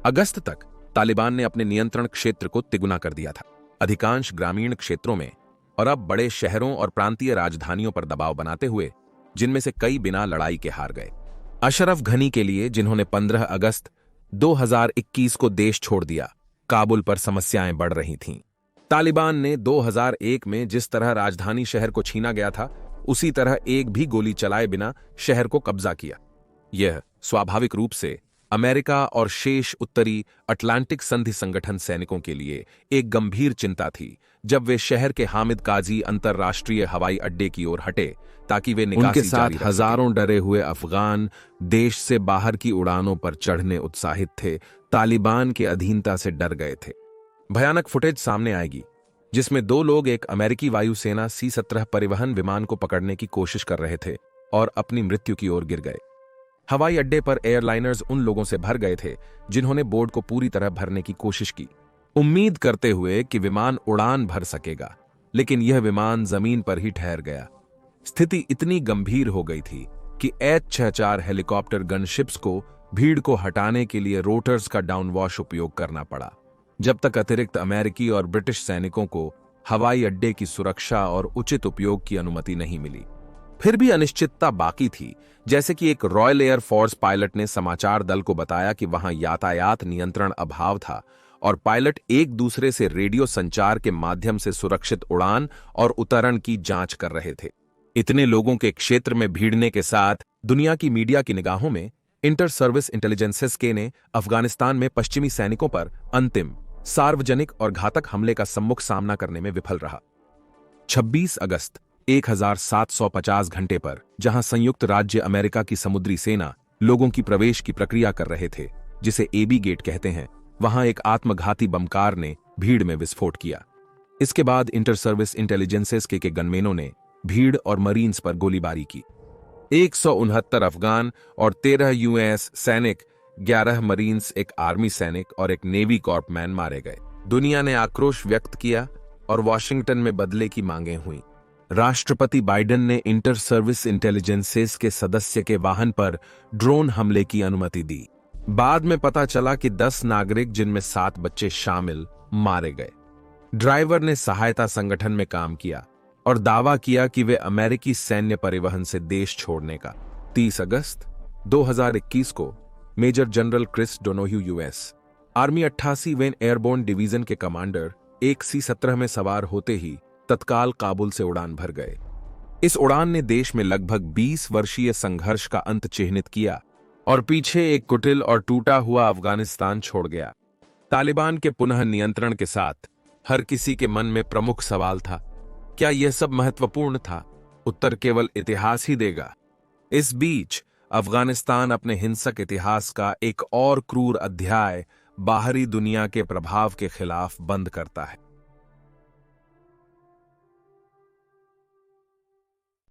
अगस्त तक तालिबान ने अपने नियंत्रण क्षेत्र को तिगुना कर दिया था, अधिकांश ग्रामीण क्षेत्रों में, और अब बड़े शहरों और प्रांतीय राजधानियों पर दबाव बनाते हुए, जिनमें से कई बिना लड़ाई के हार गए। अशरफ घनी के लिए, जिन्होंने 15 अगस्त 2021 को देश छोड़ दिया, काबुल पर समस्याएं बढ़ रही थीं। तालिबान ने 2001 में जिस तरह राजधानी शहर को छीना गया था, उसी तरह एक भी गोली चलाए बिना शहर को कब्जा किया। यह स्वाभाविक रूप से अमेरिका और शेष उत्तरी अटलांटिक संधि संगठन सैनिकों के लिए एक गंभीर चिंता थी, जब वे शहर के हामिद काजी अंतर्राष्ट्रीय हवाई अड्डे की ओर हटे ताकि वे निकासी उनके साथ जारी रख हजारों डरे हुए अफगान देश से बाहर की उड़ानों पर चढ़ने उत्साहित थे, तालिबान की अधीनता से डर गए थे। भयानक फुटेज सामने आएगी, जिसमें 2 लोग एक अमेरिकी वायुसेना C-17 परिवहन विमान को पकड़ने की कोशिश कर रहे थे और अपनी मृत्यु की ओर गिर गए। हवाई अड्डे पर एयरलाइनर्स उन लोगों से भर गए थे जिन्होंने बोर्ड को पूरी तरह भरने की कोशिश की, उम्मीद करते हुए कि विमान उड़ान भर सकेगा, लेकिन यह विमान जमीन पर ही ठहर गया। स्थिति इतनी गंभीर हो गई थी कि H-64 हेलीकॉप्टर गनशिप्स को भीड़ को हटाने के लिए रोटर्स का डाउनवॉश उपयोग करना पड़ा, जब तक अतिरिक्त अमेरिकी और ब्रिटिश सैनिकों को हवाई अड्डे की सुरक्षा और उचित उपयोग की अनुमति नहीं मिली। फिर भी अनिश्चितता बाकी थी, जैसे कि एक रॉयल एयर फोर्स पायलट ने समाचार दल को बताया कि वहां यातायात नियंत्रण अभाव था और पायलट एक दूसरे से रेडियो संचार के माध्यम से सुरक्षित उड़ान और उतरण की जांच कर रहे थे। इतने लोगों के क्षेत्र में भीड़ने के साथ दुनिया की मीडिया की निगाहों में इंटर सर्विस इंटेलिजेंसेस के ने अफगानिस्तान में पश्चिमी सैनिकों पर अंतिम, सार्वजनिक और घातक हमले का सम्मुख सामना करने में विफल रहा। 26 अगस्त 1750 घंटे पर, जहां संयुक्त राज्य अमेरिका की समुद्री सेना लोगों की प्रवेश की प्रक्रिया कर रहे थे, जिसे एबी गेट कहते हैं, वहां एक आत्मघाती बमकार ने भीड़ में विस्फोट किया। इसके बाद इंटर सर्विस इंटेलिजेंसेस के गनमैनों ने भीड़ और मरीन्स पर गोलीबारी की। 169 अफगान और 13 यूएस सैनिक, 11 मरीन्स, एक आर्मी सैनिक और एक नेवी कॉर्पमैन मारे गए। दुनिया ने आक्रोश व्यक्त किया और वॉशिंगटन में बदले की मांगें हुईं। राष्ट्रपति बाइडेन ने इंटर सर्विस इंटेलिजेंसेस के सदस्य के वाहन पर ड्रोन हमले की अनुमति दी। बाद में पता चला कि 10 नागरिक, जिनमें 7 बच्चे शामिल, मारे गए। ड्राइवर ने सहायता संगठन में काम किया और दावा किया कि वे अमेरिकी सैन्य परिवहन से देश छोड़ने का। 30 अगस्त 2021 को major general Chris Donahue US army 88वें एयरबोर्न डिवीजन के कमांडर एक C-17 में सवार होते ही तत्काल काबुल से उड़ान भर गए। इस उड़ान ने देश में लगभग 20 वर्षीय संघर्ष का अंत चिह्नित किया और पीछे एक कुटिल और टूटा हुआ अफगानिस्तान छोड़ गया। तालिबान के पुनः नियंत्रण के साथ हर किसी के मन में प्रमुख सवाल था, क्या यह सब महत्वपूर्ण था? उत्तर केवल इतिहास ही देगा। इस बीच अफगानिस्तान अपने हिंसक इतिहास का एक और क्रूर अध्याय बाहरी दुनिया के प्रभाव के खिलाफ बंद करता है।